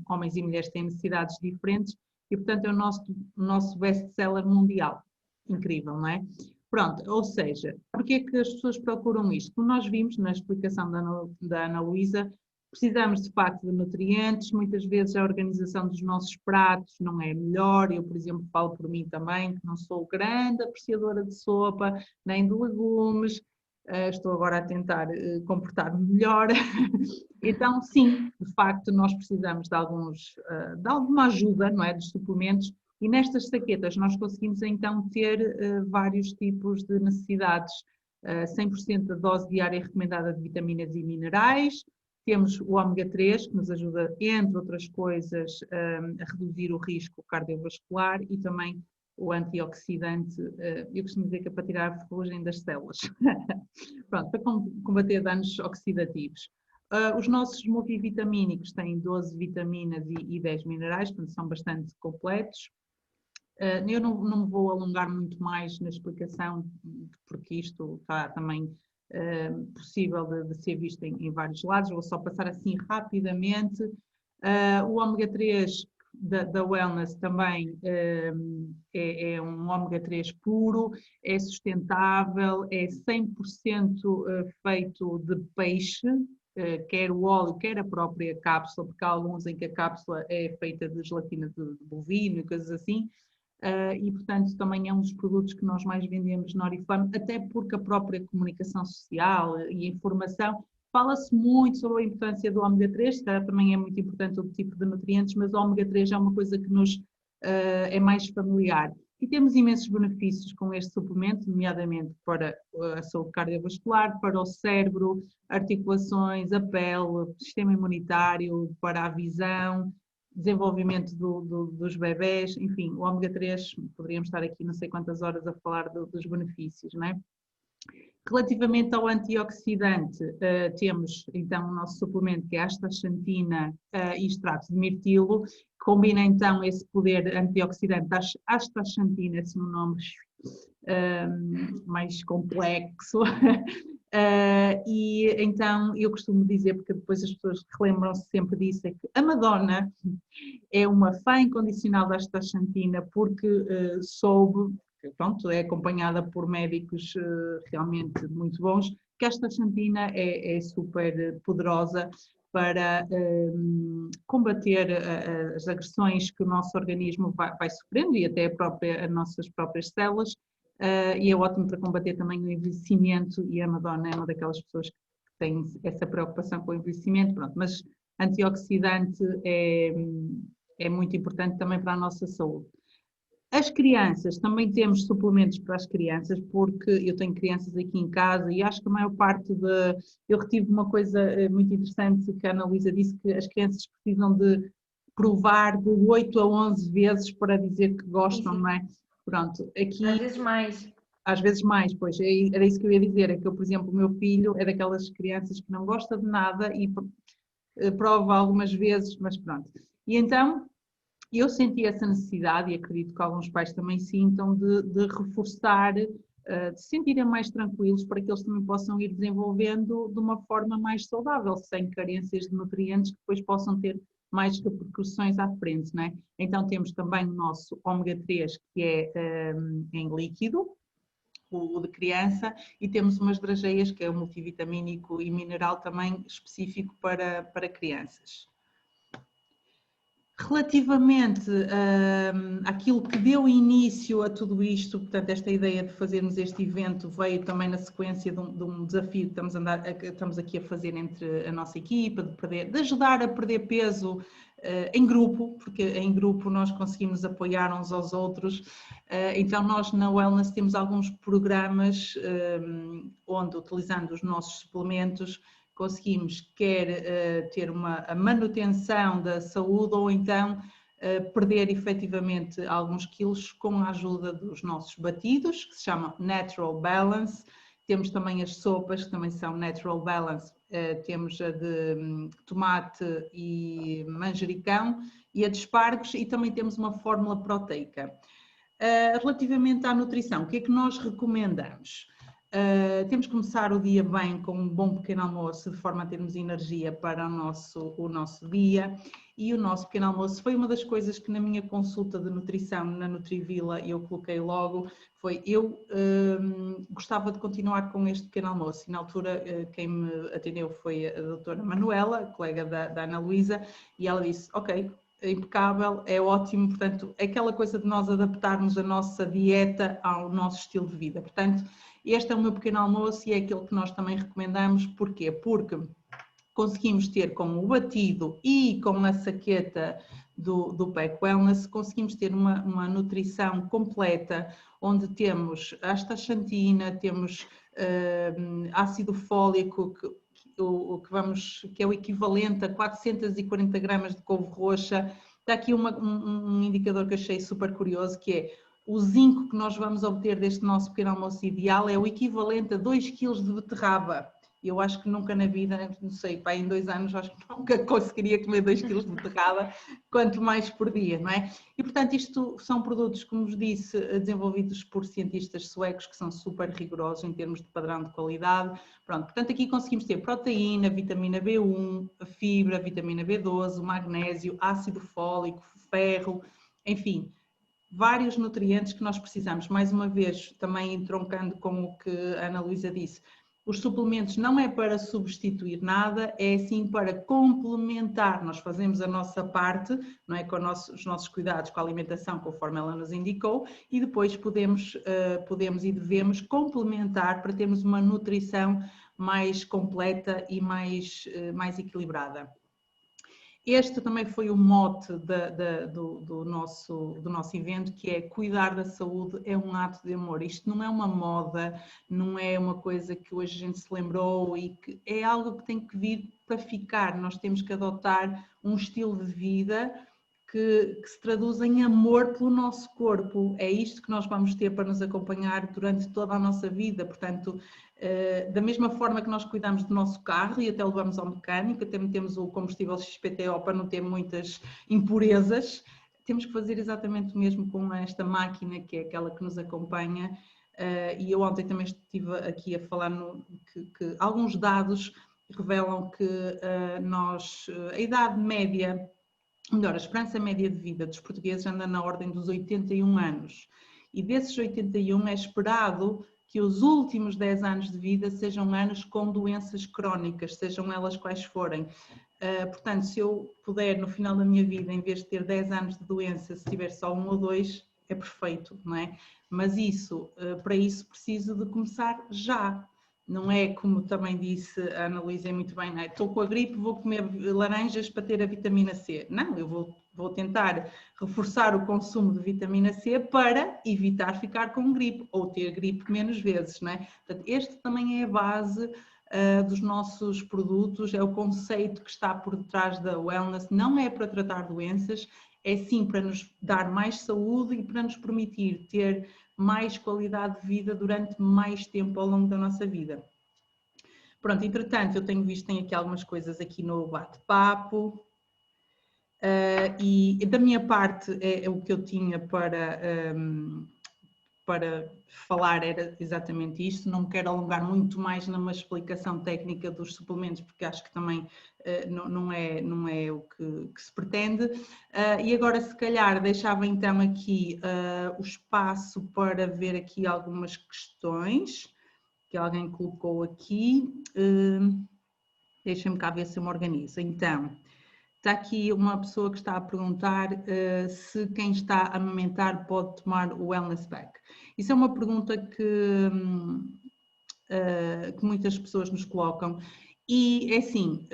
homens e mulheres têm necessidades diferentes e, portanto, é o nosso best-seller mundial. Incrível, não é? Pronto, ou seja, porque é que as pessoas procuram isto? Como nós vimos na explicação da Ana Luísa, precisamos de facto de nutrientes, muitas vezes a organização dos nossos pratos não é melhor, eu por exemplo falo por mim também, que não sou grande apreciadora de sopa, nem de legumes, estou agora a tentar comportar-me melhor, então sim, de facto nós precisamos de alguma ajuda, não é, dos suplementos, e nestas saquetas nós conseguimos então ter vários tipos de necessidades, 100% da dose diária recomendada de vitaminas e minerais. Temos o ômega 3, que nos ajuda, entre outras coisas, a reduzir o risco cardiovascular e também o antioxidante, eu costumo dizer que é para tirar a ferrugem das células. Pronto, para combater danos oxidativos. Os nossos multivitamínicos têm 12 vitaminas e 10 minerais, portanto são bastante completos. Eu não me vou alongar muito mais na explicação, porque isto está também possível de ser visto em vários lados, vou só passar assim rapidamente. O ômega 3 da Wellness também é um ômega 3 puro, é sustentável, é 100% feito de peixe, quer o óleo, quer a própria cápsula, porque há alguns em que a cápsula é feita de gelatina de bovino e coisas assim. E, portanto, também é um dos produtos que nós mais vendemos na Oriflame, até porque a própria comunicação social e a informação, fala-se muito sobre a importância do ômega 3, que também é muito importante o tipo de nutrientes, mas o ômega 3 é uma coisa que nos é mais familiar. E temos imensos benefícios com este suplemento, nomeadamente para a saúde cardiovascular, para o cérebro, articulações, a pele, sistema imunitário, para a visão, desenvolvimento dos bebés, enfim, o ômega 3, poderíamos estar aqui não sei quantas horas a falar dos benefícios, não é? Relativamente ao antioxidante, temos então o nosso suplemento que é a astaxantina e extrato de mirtilo, que combina então esse poder antioxidante da astaxantina, assim um nome mais complexo. E então eu costumo dizer, porque depois as pessoas relembram-se sempre disso, é que a Madonna é uma fã incondicional da astaxantina porque soube, pronto, é acompanhada por médicos realmente muito bons, que a astaxantina é super poderosa para combater as agressões que o nosso organismo vai sofrendo e até as nossas próprias células, e é ótimo para combater também o envelhecimento, e a Madonna é uma daquelas pessoas que tem essa preocupação com o envelhecimento, pronto, mas antioxidante é muito importante também para a nossa saúde. As crianças, também temos suplementos para as crianças, porque eu tenho crianças aqui em casa e acho que a maior parte eu retive uma coisa muito interessante que a Ana Luísa disse, que as crianças precisam de provar de 8 a 11 vezes para dizer que gostam, não é? Pronto, aqui... Às vezes mais. Às vezes mais, pois, era isso que eu ia dizer, é que eu, por exemplo, o meu filho é daquelas crianças que não gosta de nada e prova algumas vezes, mas pronto. E então... eu senti essa necessidade, e acredito que alguns pais também sintam, de reforçar, de se sentirem mais tranquilos para que eles também possam ir desenvolvendo de uma forma mais saudável, sem carências de nutrientes que depois possam ter mais repercussões à frente, não é? Então temos também o nosso ômega 3, que é em líquido, o de criança, e temos umas drageias, que é o multivitamínico e mineral também específico para crianças. Relativamente àquilo que deu início a tudo isto, portanto, esta ideia de fazermos este evento veio também na sequência de um desafio que estamos aqui a fazer entre a nossa equipa, de ajudar a perder peso em grupo, porque em grupo nós conseguimos apoiar uns aos outros. Então, nós na Wellness temos alguns programas onde, utilizando os nossos suplementos, conseguimos quer ter a manutenção da saúde ou então perder efetivamente alguns quilos com a ajuda dos nossos batidos, que se chamam Natural Balance. Temos também as sopas, que também são Natural Balance. Temos a de tomate e manjericão e a de espargos, e também temos uma fórmula proteica. Relativamente à nutrição, o que é que nós recomendamos? Temos que começar o dia bem com um bom pequeno almoço, de forma a termos energia para o nosso dia, e o nosso pequeno almoço foi uma das coisas que na minha consulta de nutrição na Nutrivila eu coloquei logo, gostava de continuar com este pequeno almoço, e na altura quem me atendeu foi a doutora Manuela, colega da Ana Luísa, e ela disse, ok, impecável, é ótimo, portanto, é aquela coisa de nós adaptarmos a nossa dieta ao nosso estilo de vida, portanto, este é o meu pequeno almoço e é aquele que nós também recomendamos. Porquê? Porque conseguimos ter com o batido e com a saqueta do Pack Wellness, conseguimos ter uma nutrição completa, onde temos astaxantina, temos ácido fólico, que é o equivalente a 440 gramas de couve roxa. Está aqui um indicador que achei super curioso, que é o zinco que nós vamos obter deste nosso pequeno almoço ideal é o equivalente a 2 kg de beterraba. Eu acho que nunca na vida, não sei, em 2 anos, acho que nunca conseguiria comer 2 kg de beterraba, quanto mais por dia, não é? E, portanto, isto são produtos, como vos disse, desenvolvidos por cientistas suecos que são super rigorosos em termos de padrão de qualidade. Pronto, portanto, aqui conseguimos ter proteína, vitamina B1, a fibra, vitamina B12, o magnésio, ácido fólico, ferro, enfim, vários nutrientes que nós precisamos. Mais uma vez, também entroncando com o que a Ana Luísa disse, os suplementos não é para substituir nada, é sim para complementar. Nós fazemos a nossa parte, não é, com os nossos cuidados com a alimentação, conforme ela nos indicou, e depois podemos e devemos complementar para termos uma nutrição mais completa e mais equilibrada. Este também foi o mote do nosso evento, que é cuidar da saúde é um ato de amor. Isto não é uma moda, não é uma coisa que hoje a gente se lembrou, e que é algo que tem que vir para ficar. Nós temos que adotar um estilo de vida que se traduz em amor pelo nosso corpo. É isto que nós vamos ter para nos acompanhar durante toda a nossa vida. Portanto, da mesma forma que nós cuidamos do nosso carro e até o levamos ao mecânico, até metemos o combustível XPTO para não ter muitas impurezas, temos que fazer exatamente o mesmo com esta máquina, que é aquela que nos acompanha. E eu ontem também estive aqui a falar que alguns dados revelam que a idade média, melhor, a esperança média de vida dos portugueses anda na ordem dos 81 anos. E desses 81 é esperado que os últimos 10 anos de vida sejam anos com doenças crónicas, sejam elas quais forem. Portanto, se eu puder, no final da minha vida, em vez de ter 10 anos de doença, se tiver só 1 ou 2, é perfeito, não é? Mas para isso preciso de começar já. Não é como também disse a Ana Luísa muito bem, não é? Estou com a gripe, vou comer laranjas para ter a vitamina C. Não, eu vou tentar reforçar o consumo de vitamina C para evitar ficar com gripe ou ter gripe menos vezes, não é? Portanto, este também é a base dos nossos produtos, é o conceito que está por detrás da wellness, não é para tratar doenças, é sim para nos dar mais saúde e para nos permitir ter mais qualidade de vida durante mais tempo ao longo da nossa vida. Pronto, entretanto, eu tenho visto, tem aqui algumas coisas aqui no bate-papo. E da minha parte, o que eu tinha para falar era exatamente isto. Não me quero alongar muito mais numa explicação técnica dos suplementos, porque acho que também não é o que se pretende. E agora, se calhar, deixava então aqui o espaço para ver aqui algumas questões que alguém colocou aqui. Deixem-me cá ver se eu me organizo. Então, está aqui uma pessoa que está a perguntar se quem está a amamentar pode tomar o Wellness Pack. Isso é uma pergunta que muitas pessoas nos colocam e é assim,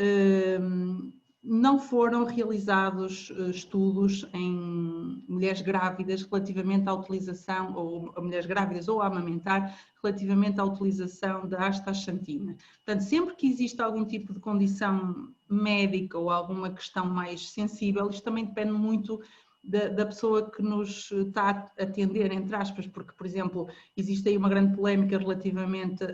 não foram realizados estudos em mulheres grávidas relativamente à utilização, ou a mulheres grávidas ou a amamentar, relativamente à utilização da astaxantina. Portanto, sempre que existe algum tipo de condição médica ou alguma questão mais sensível, isto também depende muito da pessoa que nos está a atender, entre aspas, porque, por exemplo, existe aí uma grande polémica relativamente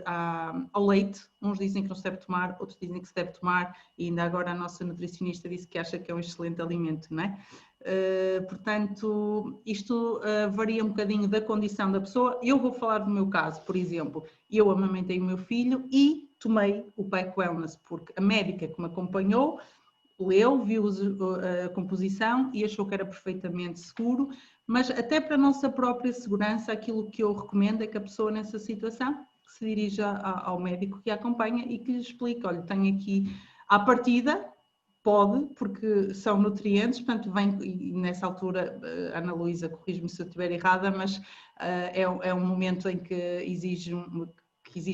ao leite. Uns dizem que não se deve tomar, outros dizem que se deve tomar, e ainda agora a nossa nutricionista disse que acha que é um excelente alimento, não é? Portanto, isto varia um bocadinho da condição da pessoa. Eu vou falar do meu caso, por exemplo, eu amamentei o meu filho e tomei o Pack Wellness, porque a médica que me acompanhou leu, viu a composição e achou que era perfeitamente seguro, mas até para a nossa própria segurança, aquilo que eu recomendo é que a pessoa nessa situação se dirija ao médico que a acompanha e que lhe explique, olha, tenho aqui à partida, pode, porque são nutrientes, portanto vem, e nessa altura, Ana Luísa, corrige-me se eu estiver errada, mas é um momento em que exige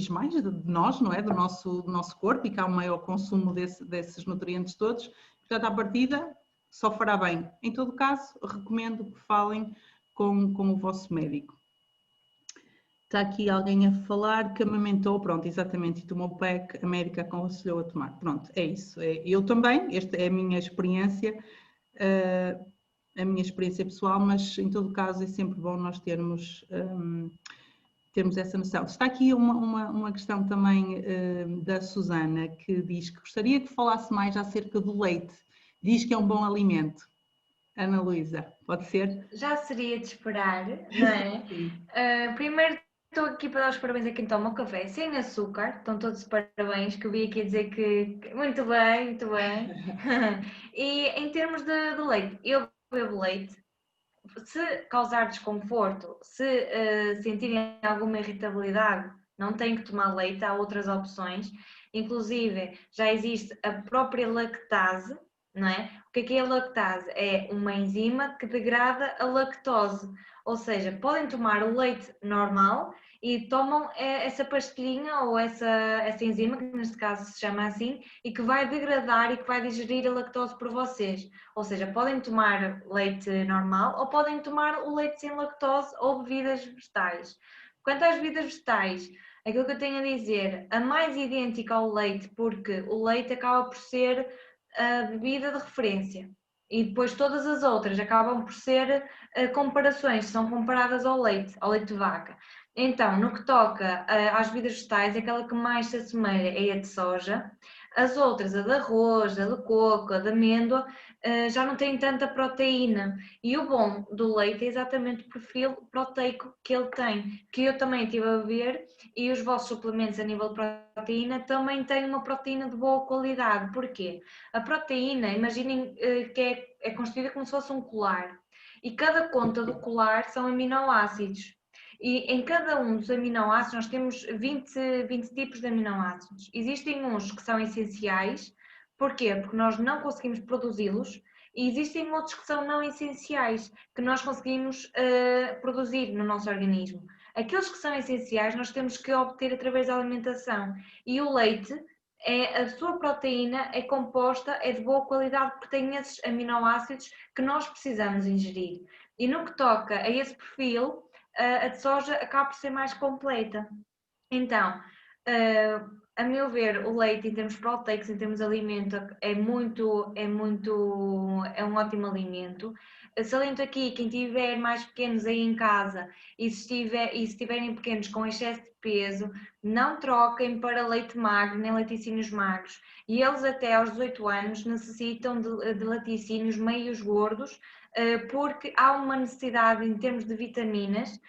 mais de nós, não é? Do nosso corpo, e que há um maior consumo desses nutrientes todos. Portanto, à partida, só fará bem. Em todo caso, recomendo que falem com o vosso médico. Está aqui alguém a falar que amamentou, pronto, exatamente, e tomou o PEC, a médica aconselhou a tomar. Pronto, é isso. Eu também, esta é a minha experiência pessoal, mas em todo caso é sempre bom nós termos essa noção. Está aqui uma questão também da Susana, que diz que gostaria que falasse mais acerca do leite. Diz que é um bom alimento. Ana Luísa, pode ser? Já seria de esperar, não é? Primeiro, estou aqui para dar os parabéns a quem toma o café sem açúcar. Estão todos de parabéns, que eu vi aqui a dizer que muito bem, muito bem. E em termos de leite, eu bebo leite. Se causar desconforto, se sentirem alguma irritabilidade, não têm que tomar leite, há outras opções. Inclusive, já existe a própria lactase, não é? O que é a lactase? É uma enzima que degrada a lactose. Ou seja, podem tomar o leite normal e tomam essa pastilhinha ou essa enzima, que neste caso se chama assim, e que vai degradar e que vai digerir a lactose por vocês. Ou seja, podem tomar leite normal ou podem tomar o leite sem lactose ou bebidas vegetais. Quanto às bebidas vegetais, aquilo que eu tenho a dizer, a mais idêntica ao leite, porque o leite acaba por ser a bebida de referência. E depois todas as outras acabam por ser comparações, são comparadas ao leite de vaca. Então, no que toca às bebidas vegetais, aquela que mais se assemelha é a de soja. As outras, a de arroz, a de coco, a de amêndoa, já não têm tanta proteína. E o bom do leite é exatamente o perfil proteico que ele tem, que eu também estive a ver, e os vossos suplementos a nível de proteína também têm uma proteína de boa qualidade. Porquê? A proteína, imaginem que é constituída como se fosse um colar, e cada ponta do colar são aminoácidos. E em cada um dos aminoácidos nós temos 20 tipos de aminoácidos. Existem uns que são essenciais, porquê? Porque nós não conseguimos produzi-los, e existem outros que são não essenciais, que nós conseguimos produzir no nosso organismo. Aqueles que são essenciais nós temos que obter através da alimentação, e o leite, a sua proteína é composta, é de boa qualidade, porque tem esses aminoácidos que nós precisamos ingerir. E no que toca a esse perfil, a de soja acaba por ser mais completa. Então, a meu ver, o leite em termos proteicos, em termos de alimento, é um ótimo alimento. Saliento aqui, quem tiver mais pequenos aí em casa e se tiverem pequenos com excesso de peso, não troquem para leite magro nem laticínios magros. E eles até aos 18 anos necessitam de laticínios meios gordos, porque há uma necessidade em termos de vitaminas,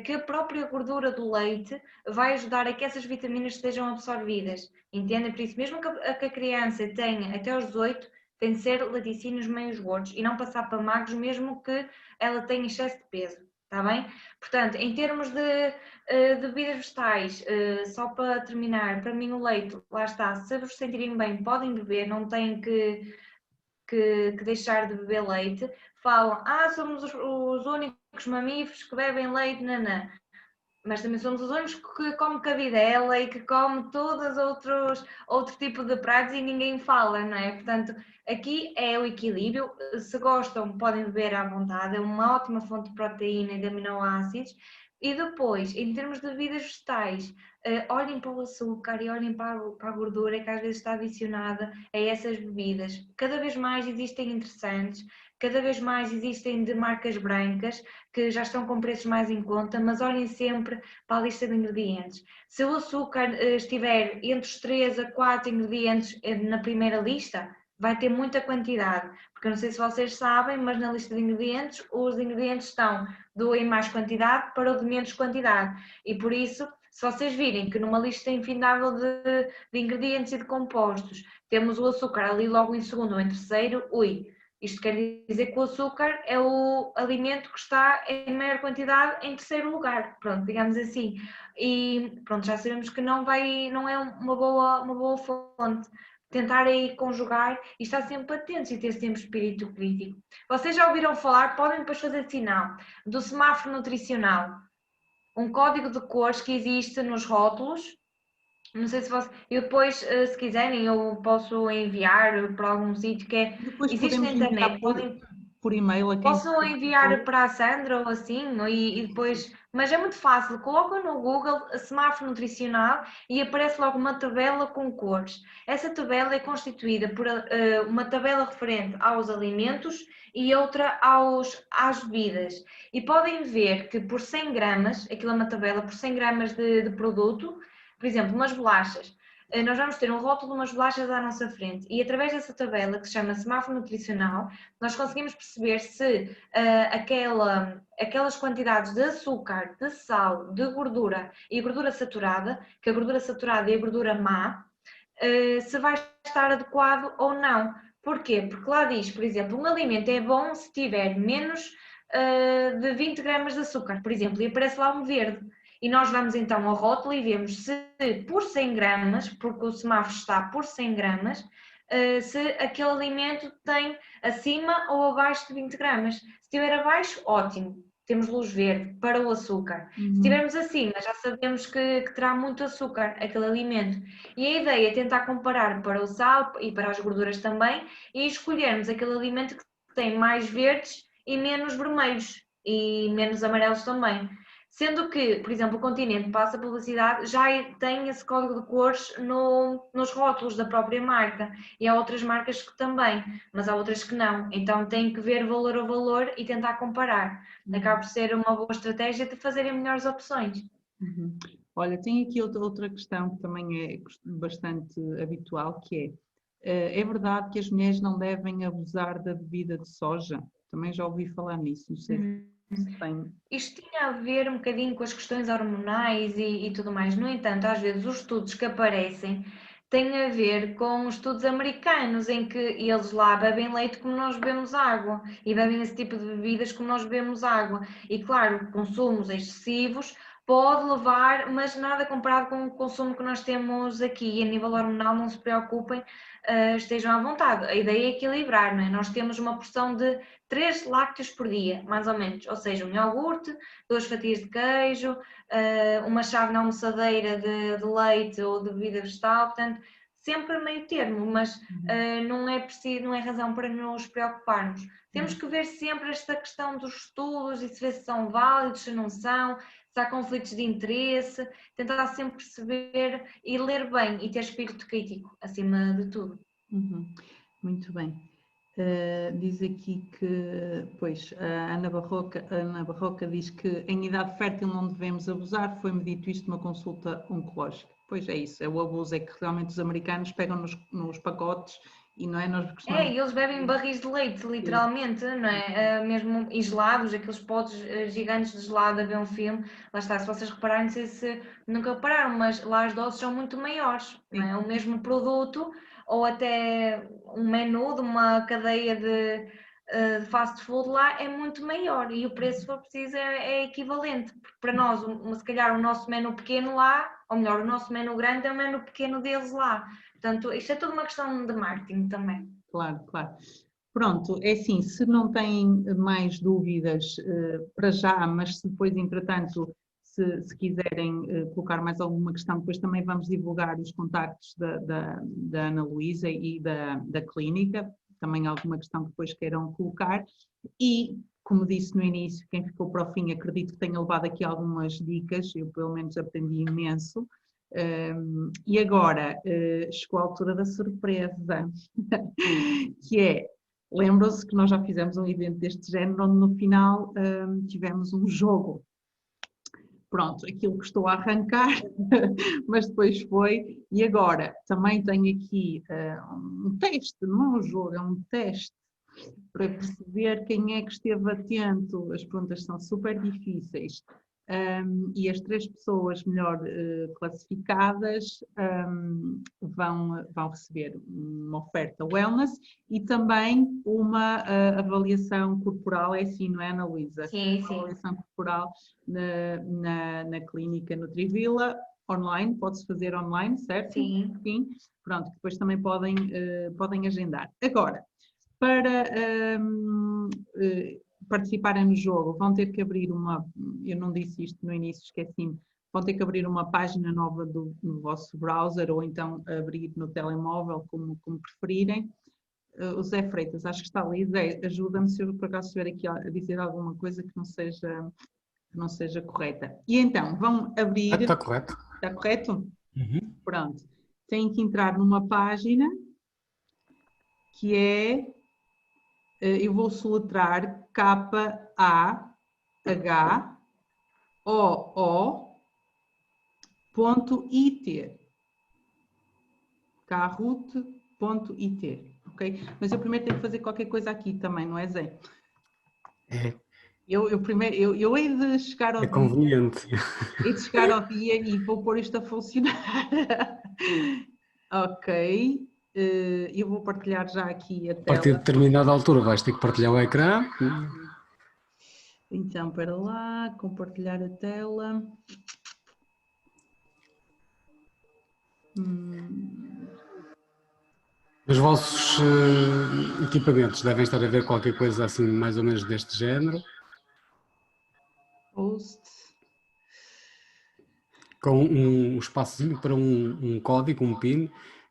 que a própria gordura do leite vai ajudar a que essas vitaminas sejam absorvidas, entendem? Por isso, mesmo que a criança tenha até aos 18, tem de ser laticínios meios gordos e não passar para magros, mesmo que ela tenha excesso de peso, está bem? Portanto, em termos de bebidas vegetais, só para terminar, para mim o leite, lá está, se vos sentirem bem, podem beber, não têm que deixar de beber leite. Falam, somos os únicos mamíferos que bebem leite, nanã. Mas também somos os únicos que come cabidela e que come todos outro tipo de pratos e ninguém fala, não é? Portanto, aqui é o equilíbrio. Se gostam, podem beber à vontade, é uma ótima fonte de proteína e de aminoácidos. E depois, em termos de bebidas vegetais, olhem para o açúcar e olhem para a gordura que às vezes está adicionada a essas bebidas. Cada vez mais existem interessantes, cada vez mais existem de marcas brancas que já estão com preços mais em conta, mas olhem sempre para a lista de ingredientes. Se o açúcar estiver entre os 3 a 4 ingredientes na primeira lista, vai ter muita quantidade, porque eu não sei se vocês sabem, mas na lista de ingredientes, os ingredientes estão do em mais quantidade para o de menos quantidade, e por isso, se vocês virem que numa lista infindável de ingredientes e de compostos, temos o açúcar ali logo em segundo ou em terceiro, isto quer dizer que o açúcar é o alimento que está em maior quantidade em terceiro lugar, pronto, digamos assim. E pronto, já sabemos que não é uma boa fonte. Tentar aí conjugar e estar sempre atentos e ter sempre espírito crítico. Vocês já ouviram falar, podem depois fazer sinal, do semáforo nutricional, um código de cores que existe nos rótulos. Não sei se vocês... Eu depois, se quiserem, eu posso enviar para algum sítio que é... Depois Existe na internet, podem... por e-mail a quem Posso enviar para a Sandra ou assim, e depois... Mas é muito fácil, coloca no Google semáforo nutricional e aparece logo uma tabela com cores. Essa tabela é constituída por uma tabela referente aos alimentos e outra às bebidas. E podem ver que por 100 gramas, aquilo é uma tabela, por 100 gramas de produto, por exemplo, umas bolachas, nós vamos ter um rótulo de umas bolachas à nossa frente e através dessa tabela, que se chama semáforo nutricional, nós conseguimos perceber se aquelas quantidades de açúcar, de sal, de gordura e gordura saturada, que a gordura saturada e a gordura má, se vai estar adequado ou não. Porquê? Porque lá diz, por exemplo, um alimento é bom se tiver menos de 20 gramas de açúcar, por exemplo, e aparece lá um verde. E nós vamos então ao rótulo e vemos se por 100 gramas, porque o semáforo está por 100 gramas, se aquele alimento tem acima ou abaixo de 20 gramas. Se estiver abaixo, ótimo, temos luz verde para o açúcar. Se estivermos acima, já sabemos que terá muito açúcar aquele alimento. E a ideia é tentar comparar para o sal e para as gorduras também e escolhermos aquele alimento que tem mais verdes e menos vermelhos e menos amarelos também. Sendo que, por exemplo, o Continente passa publicidade, já tem esse código de cores nos rótulos da própria marca. E há outras marcas que também, mas há outras que não. Então tem que ver valor a valor e tentar comparar. Acaba por ser uma boa estratégia de fazerem melhores opções. Olha, tem aqui outra questão que também é bastante habitual, que é verdade que as mulheres não devem abusar da bebida de soja? Também já ouvi falar nisso, não sei se tem... Isto tinha a ver um bocadinho com as questões hormonais e tudo mais. No entanto, às vezes os estudos que aparecem têm a ver com estudos americanos, em que eles lá bebem leite como nós bebemos água e bebem esse tipo de bebidas como nós bebemos água. E claro, consumos excessivos pode levar, mas nada comparado com o consumo que nós temos aqui. E a nível hormonal, não se preocupem, estejam à vontade. A ideia é equilibrar, não é? Nós temos uma porção de 3 lácteos por dia, mais ou menos. Ou seja, um iogurte, 2 fatias de queijo, uma chávena almoçadeira de leite ou de bebida vegetal, portanto, sempre meio termo, mas não é preciso, não é razão para nos preocuparmos. Temos que ver sempre esta questão dos estudos e se ver se são válidos, se não são, se há conflitos de interesse, tentar sempre perceber e ler bem e ter espírito crítico, acima de tudo. Muito bem. Diz aqui que, pois, a Ana Barroca diz que em idade fértil não devemos abusar, foi-me dito isto numa consulta oncológica. Pois é isso, o abuso é que realmente os americanos pegam nos pacotes e não é? Nós costumamos... eles bebem barris de leite, literalmente, não é? Mesmo e gelados, aqueles potes gigantes de gelado a ver um filme, lá está, se vocês repararem, não sei se nunca repararam, mas lá as doses são muito maiores, não é? O mesmo produto, ou até um menu de uma cadeia de fast food lá é muito maior e o preço, se for preciso, é equivalente, porque para nós, se calhar o nosso menu pequeno lá, ou melhor, o nosso menu grande é o menu pequeno deles lá. Portanto, isto é tudo uma questão de marketing também. Claro, claro. Pronto, é assim, se não têm mais dúvidas para já, mas se depois, entretanto, se quiserem colocar mais alguma questão, depois também vamos divulgar os contactos da Ana Luísa e da clínica, também alguma questão que depois queiram colocar. E, como disse no início, quem ficou para o fim, acredito que tenha levado aqui algumas dicas, eu pelo menos aprendi imenso. E agora chegou a altura da surpresa, que é, lembram-se que nós já fizemos um evento deste género, onde no final tivemos um jogo. Pronto, aquilo que estou a arrancar, mas depois foi, e agora também tenho aqui um teste, não é um jogo, é um teste, para perceber quem é que esteve atento. As perguntas são super difíceis. E as 3 pessoas melhor classificadas vão receber uma oferta wellness e também uma avaliação corporal, é assim, não é, Ana Luísa? Sim, sim. Avaliação corporal na clínica Nutrivila, online, pode-se fazer online, certo? Sim. Sim. Pronto, depois também podem agendar. Agora, para participarem no jogo, vão ter que abrir eu não disse isto no início, esqueci-me, vão ter que abrir uma página nova no vosso browser ou então abrir no telemóvel, como preferirem. O Zé Freitas, acho que está ali. Zé, ajuda-me se eu por acaso estiver aqui a dizer alguma coisa que não seja correta. E então, vão abrir... Está correto. Está correto? Pronto. Têm que entrar numa página que é... Eu vou soletrar KAHOO.it. Kahoot.it, ok? Mas eu primeiro tenho que fazer qualquer coisa aqui também, não é, Zé? É. Eu hei de chegar ao dia. É conveniente. Hei de chegar ao dia e vou pôr isto a funcionar. Ok. Eu vou partilhar já aqui a tela. A partir de determinada altura vais ter que partilhar o ecrã. Então, para lá, compartilhar a tela. Os vossos equipamentos devem estar a ver qualquer coisa assim mais ou menos deste género. Post. Com um espaçozinho para um código, um PIN,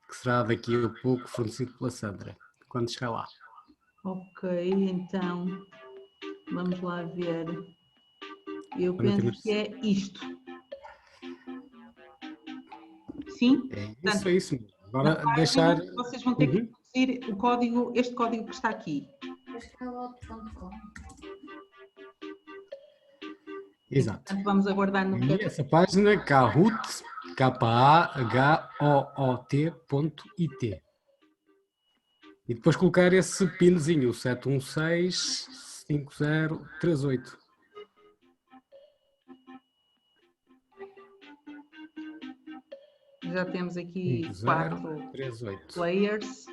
que será daqui a pouco fornecido pela Sandra, quando chegar lá. Ok, então, vamos lá ver. Eu penso que é isto. Sim? É isso mesmo. Agora deixar... Vocês vão ter que introduzir o código, este código que está aqui. Exato. Portanto, vamos aguardar no E essa página, Kahoot, Kahoot.it. E depois colocar esse pinzinho, 7165038. Já temos aqui 4 players.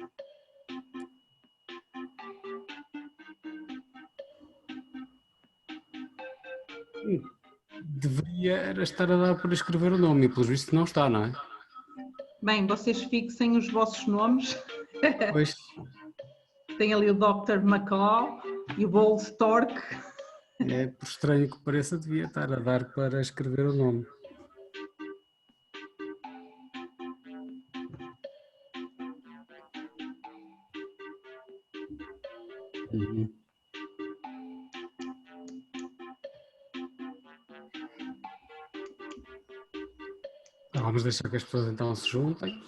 Deveria estar a dar para escrever o nome, e pelos vistos não está, não é? Bem, vocês fixem os vossos nomes. Pois. Tem ali o Dr. Macaw e o Bold Stork. É, por estranho que pareça, devia estar a dar para escrever o nome. Vamos deixar que as pessoas então se juntem.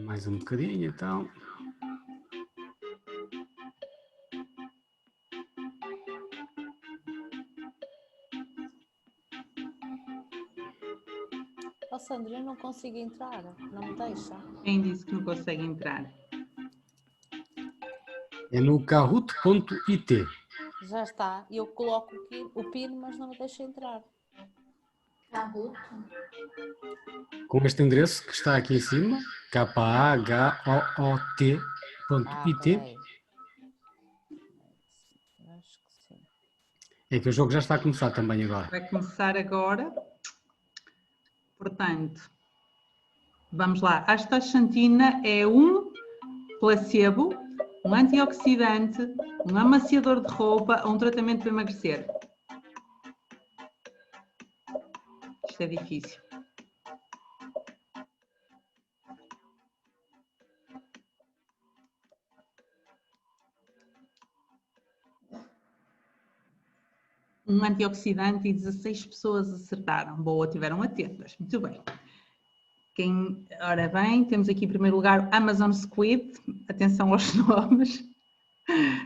Mais um bocadinho então. Oh, Sandra, eu não consigo entrar, não me deixa. Quem disse que não consegue entrar? É no Kahoot.it. Já está, eu coloco o PIN, mas não me deixa entrar. Kahoot? Com este endereço que está aqui em cima, kahoot.it. Acho que sim. É que o jogo já está a começar também agora. Vai começar agora. Portanto, vamos lá. A astaxantina é um placebo, um antioxidante, um amaciador de roupa ou um tratamento para emagrecer. Isto é difícil. Um antioxidante e 16 pessoas acertaram. Boa, tiveram atentas. Muito bem. Ora bem, temos aqui em primeiro lugar Amazon Squid. Atenção aos nomes.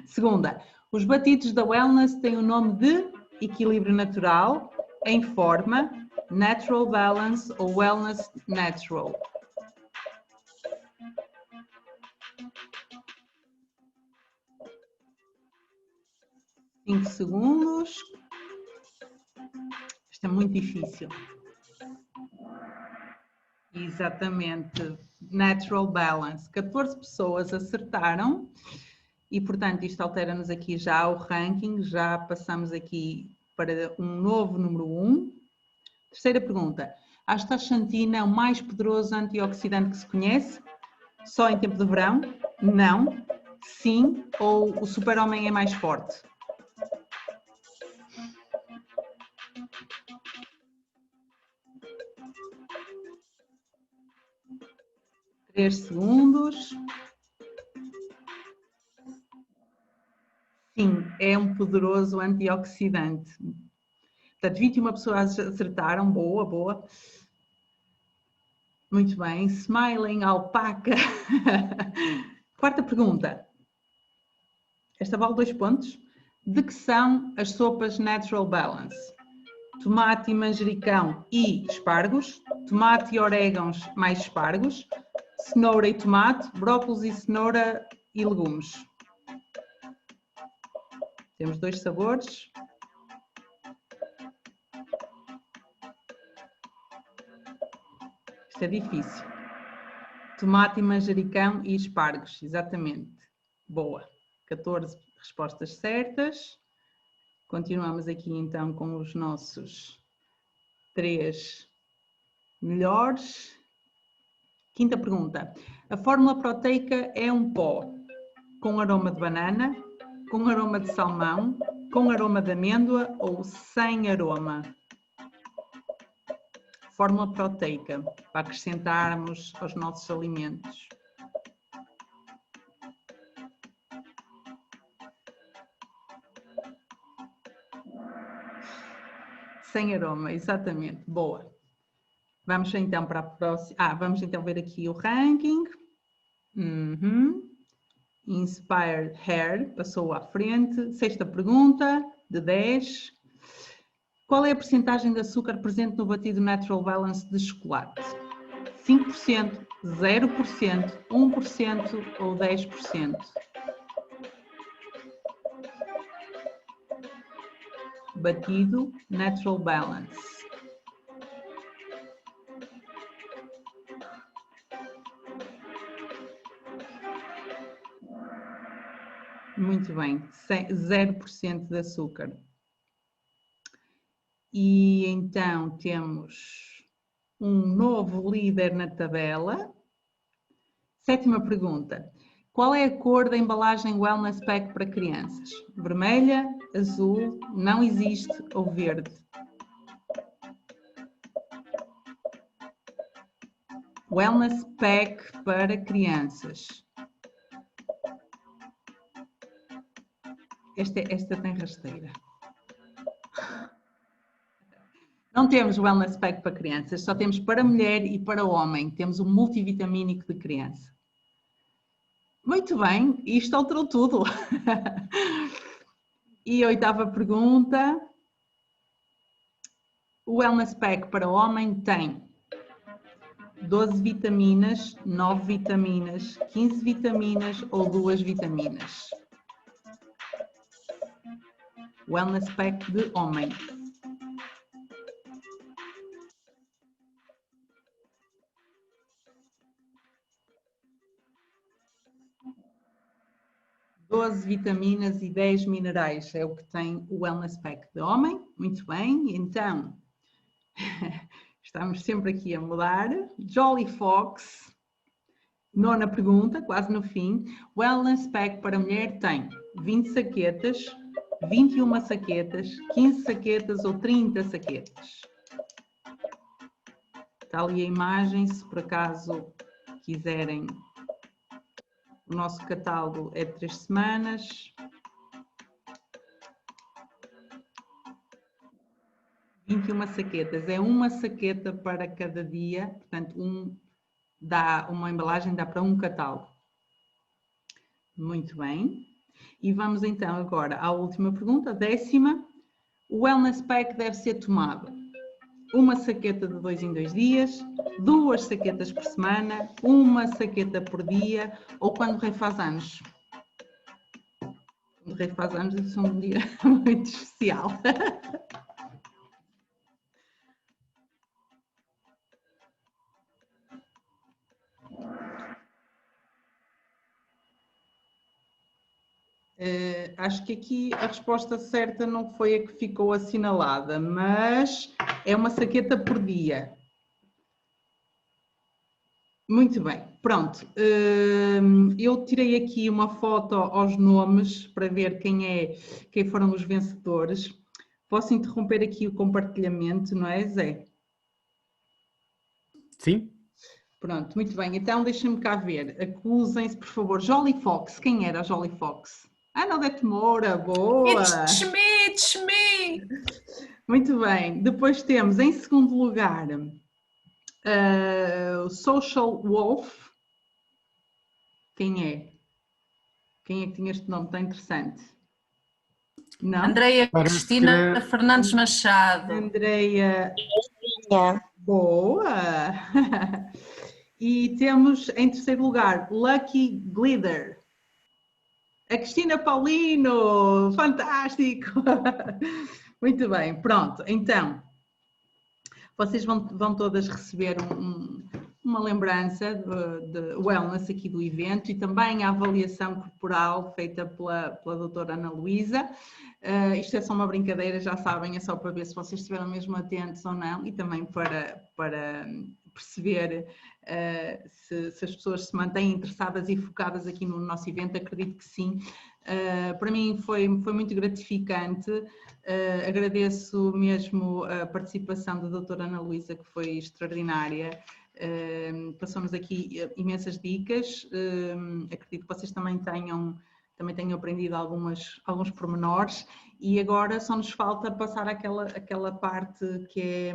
Segunda, os batidos da Wellness têm o nome de equilíbrio natural, em forma, Natural Balance ou Wellness Natural. Cinco segundos. Isto é muito difícil. Exatamente, Natural Balance. 14 pessoas acertaram e, portanto, isto altera-nos aqui já o ranking, já passamos aqui para um novo número 1. Terceira pergunta. A astaxantina é o mais poderoso antioxidante que se conhece? Só em tempo de verão? Não. Sim. Ou o super-homem é mais forte? Três segundos. Sim, é um poderoso antioxidante. Portanto, 21 pessoas acertaram. Boa, boa. Muito bem. Smiling, alpaca. Quarta pergunta. Esta vale 2 pontos. De que são as sopas Natural Balance? Tomate e manjericão e espargos. Tomate e orégãos mais espargos. Cenoura e tomate. Brócolis e cenoura e legumes. Temos 2 sabores. Isto é difícil. Tomate e manjericão e espargos, exatamente. Boa. 14 respostas certas. Continuamos aqui então com os nossos 3 melhores. Quinta pergunta. A fórmula proteica é um pó com aroma de banana, com aroma de salmão, com aroma de amêndoa ou sem aroma? fórmula proteica para acrescentarmos aos nossos alimentos. Sem aroma, exatamente. Boa. Vamos então para a próxima. Vamos então ver aqui o ranking. Inspired Hair passou à frente. Sexta pergunta, de 10. Qual é a percentagem de açúcar presente no batido Natural Balance de chocolate? 5%, 0%, 1% ou 10%? Batido Natural Balance. Muito bem, 0% de açúcar. E então temos um novo líder na tabela. Sétima pergunta. Qual é a cor da embalagem Wellness Pack para crianças? Vermelha, azul, não existe ou verde? Wellness Pack para crianças. Esta tem rasteira. Não temos Wellness Pack para crianças, só temos para mulher e para homem. Temos um multivitamínico de criança. Muito bem, isto alterou tudo. E a oitava pergunta. O Wellness Pack para homem tem 12 vitaminas, 9 vitaminas, 15 vitaminas ou 2 vitaminas? Wellness Pack de homem. Vitaminas e 10 minerais é o que tem o Wellness Pack de homem. Muito bem, então estamos sempre aqui a mudar. Jolly Fox, nona pergunta, quase no fim. Wellness Pack para mulher tem 20 saquetas, 21 saquetas, 15 saquetas ou 30 saquetas? Está ali a imagem, se por acaso quiserem. O nosso catálogo é de 3 semanas. 21 saquetas. É uma saqueta para cada dia. Portanto, uma embalagem dá para um catálogo. Muito bem. E vamos então agora à última pergunta, 10ª. O Wellness Pack deve ser tomado uma saqueta de 2 em 2 dias, 2 saquetas por semana, uma saqueta por dia ou quando o rei faz anos. Quando o rei faz anos, isso é um dia muito especial. Acho que aqui a resposta certa não foi a que ficou assinalada, mas é uma saqueta por dia. Muito bem, pronto. Eu tirei aqui uma foto aos nomes para ver quem foram os vencedores. Posso interromper aqui o compartilhamento, não é, Zé? Sim. Pronto, muito bem. Então deixem-me cá ver. Acusem-se, por favor. Jolly Fox. Quem era a Jolly Fox? Odete Moura, boa! It's me! Muito bem. Depois temos, em segundo lugar, o Social Wolf. Quem é? Quem é que tinha este nome tão interessante? Não? Andreia Cristina Fernandes Machado. Andreia. Boa! E temos, em terceiro lugar, Lucky Glitter. A Cristina Paulino, fantástico! Muito bem, pronto. Então, vocês vão todas receber uma lembrança de wellness aqui do evento e também a avaliação corporal feita pela doutora Ana Luísa. Isto é só uma brincadeira, já sabem, é só para ver se vocês estiveram mesmo atentos ou não e também para perceber se as pessoas se mantêm interessadas e focadas aqui no nosso evento. Acredito que sim, Para mim foi muito gratificante. Agradeço mesmo a participação da doutora Ana Luísa, que foi extraordinária. Passou-nos aqui imensas dicas. Acredito que vocês também tenham aprendido alguns pormenores, e agora só nos falta passar aquela parte que é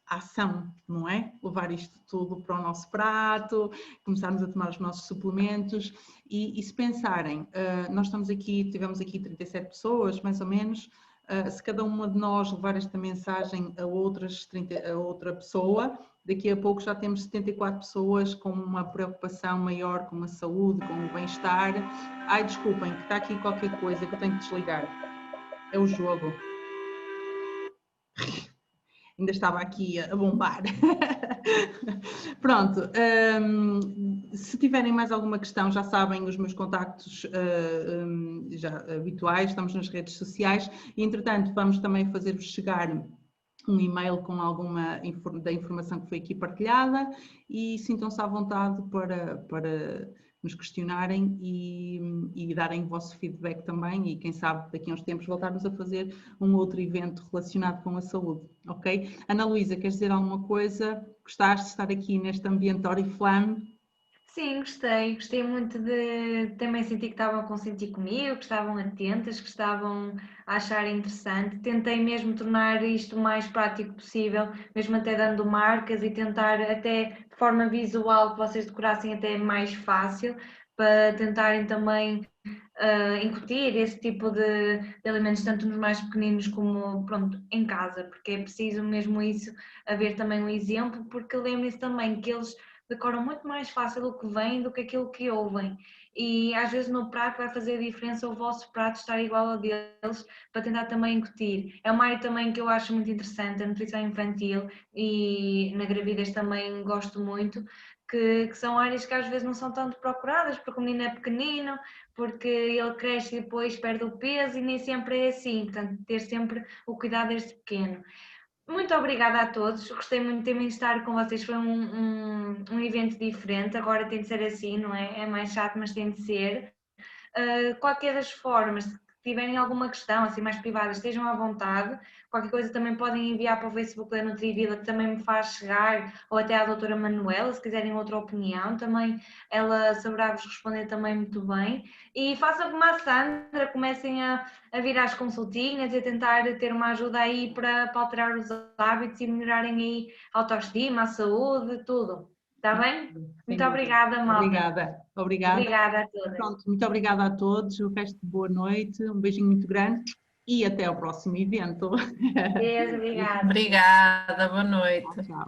a ação, não é? Levar isto tudo para o nosso prato, começarmos a tomar os nossos suplementos e se pensarem, tivemos aqui 37 pessoas, mais ou menos, se cada uma de nós levar esta mensagem a outra pessoa, daqui a pouco já temos 74 pessoas com uma preocupação maior com a saúde, com o bem-estar. Ai, desculpem, que está aqui qualquer coisa que eu tenho que desligar. É o jogo. Ainda estava aqui a bombar. Pronto. Se tiverem mais alguma questão, já sabem os meus contactos já habituais, estamos nas redes sociais e, entretanto, vamos também fazer-vos chegar um e-mail com alguma da informação que foi aqui partilhada, e sintam-se à vontade para nos questionarem e darem o vosso feedback também, e quem sabe daqui a uns tempos voltarmos a fazer um outro evento relacionado com a saúde, ok? Ana Luísa, queres dizer alguma coisa? Gostaste de estar aqui neste ambiente Oriflame? Sim, gostei muito de também sentir que estavam a consentir comigo, que estavam atentas, que estavam a achar interessante. Tentei mesmo tornar isto o mais prático possível, mesmo até dando marcas e tentar até de forma visual que vocês decorassem até mais fácil, para tentarem também incutir esse tipo de alimentos, tanto nos mais pequeninos como pronto, em casa, porque é preciso mesmo isso, haver também um exemplo, porque lembrem-se também que eles decoram muito mais fácil o que vem do que aquilo que ouvem, e às vezes no prato vai fazer a diferença o vosso prato estar igual ao deles, para tentar também incutir. É uma área também que eu acho muito interessante, a nutrição infantil, e na gravidez também gosto muito, que são áreas que às vezes não são tanto procuradas, porque o menino é pequenino, porque ele cresce e depois perde o peso, e nem sempre é assim, portanto ter sempre o cuidado deste pequeno. Muito obrigada a todos, gostei muito também de estar com vocês, foi um evento diferente, agora tem de ser assim, não é? É mais chato, mas tem de ser. Qualquer das formas, se tiverem alguma questão assim mais privada, estejam à vontade. Qualquer coisa também podem enviar para o Facebook da Nutrivila, que também me faz chegar, ou até à doutora Manuela, se quiserem outra opinião, também ela saberá vos responder também muito bem. E façam como a Sandra, comecem a vir às consultinhas e a tentar ter uma ajuda aí para alterar os hábitos e melhorarem aí a autoestima, a saúde, tudo. Está bem? Muito obrigada, malta. Obrigada a todos. Pronto, muito obrigada a todos. O resto de boa noite. Um beijinho muito grande e até ao próximo evento. Beijo, obrigada. Obrigada, boa noite. Tchau.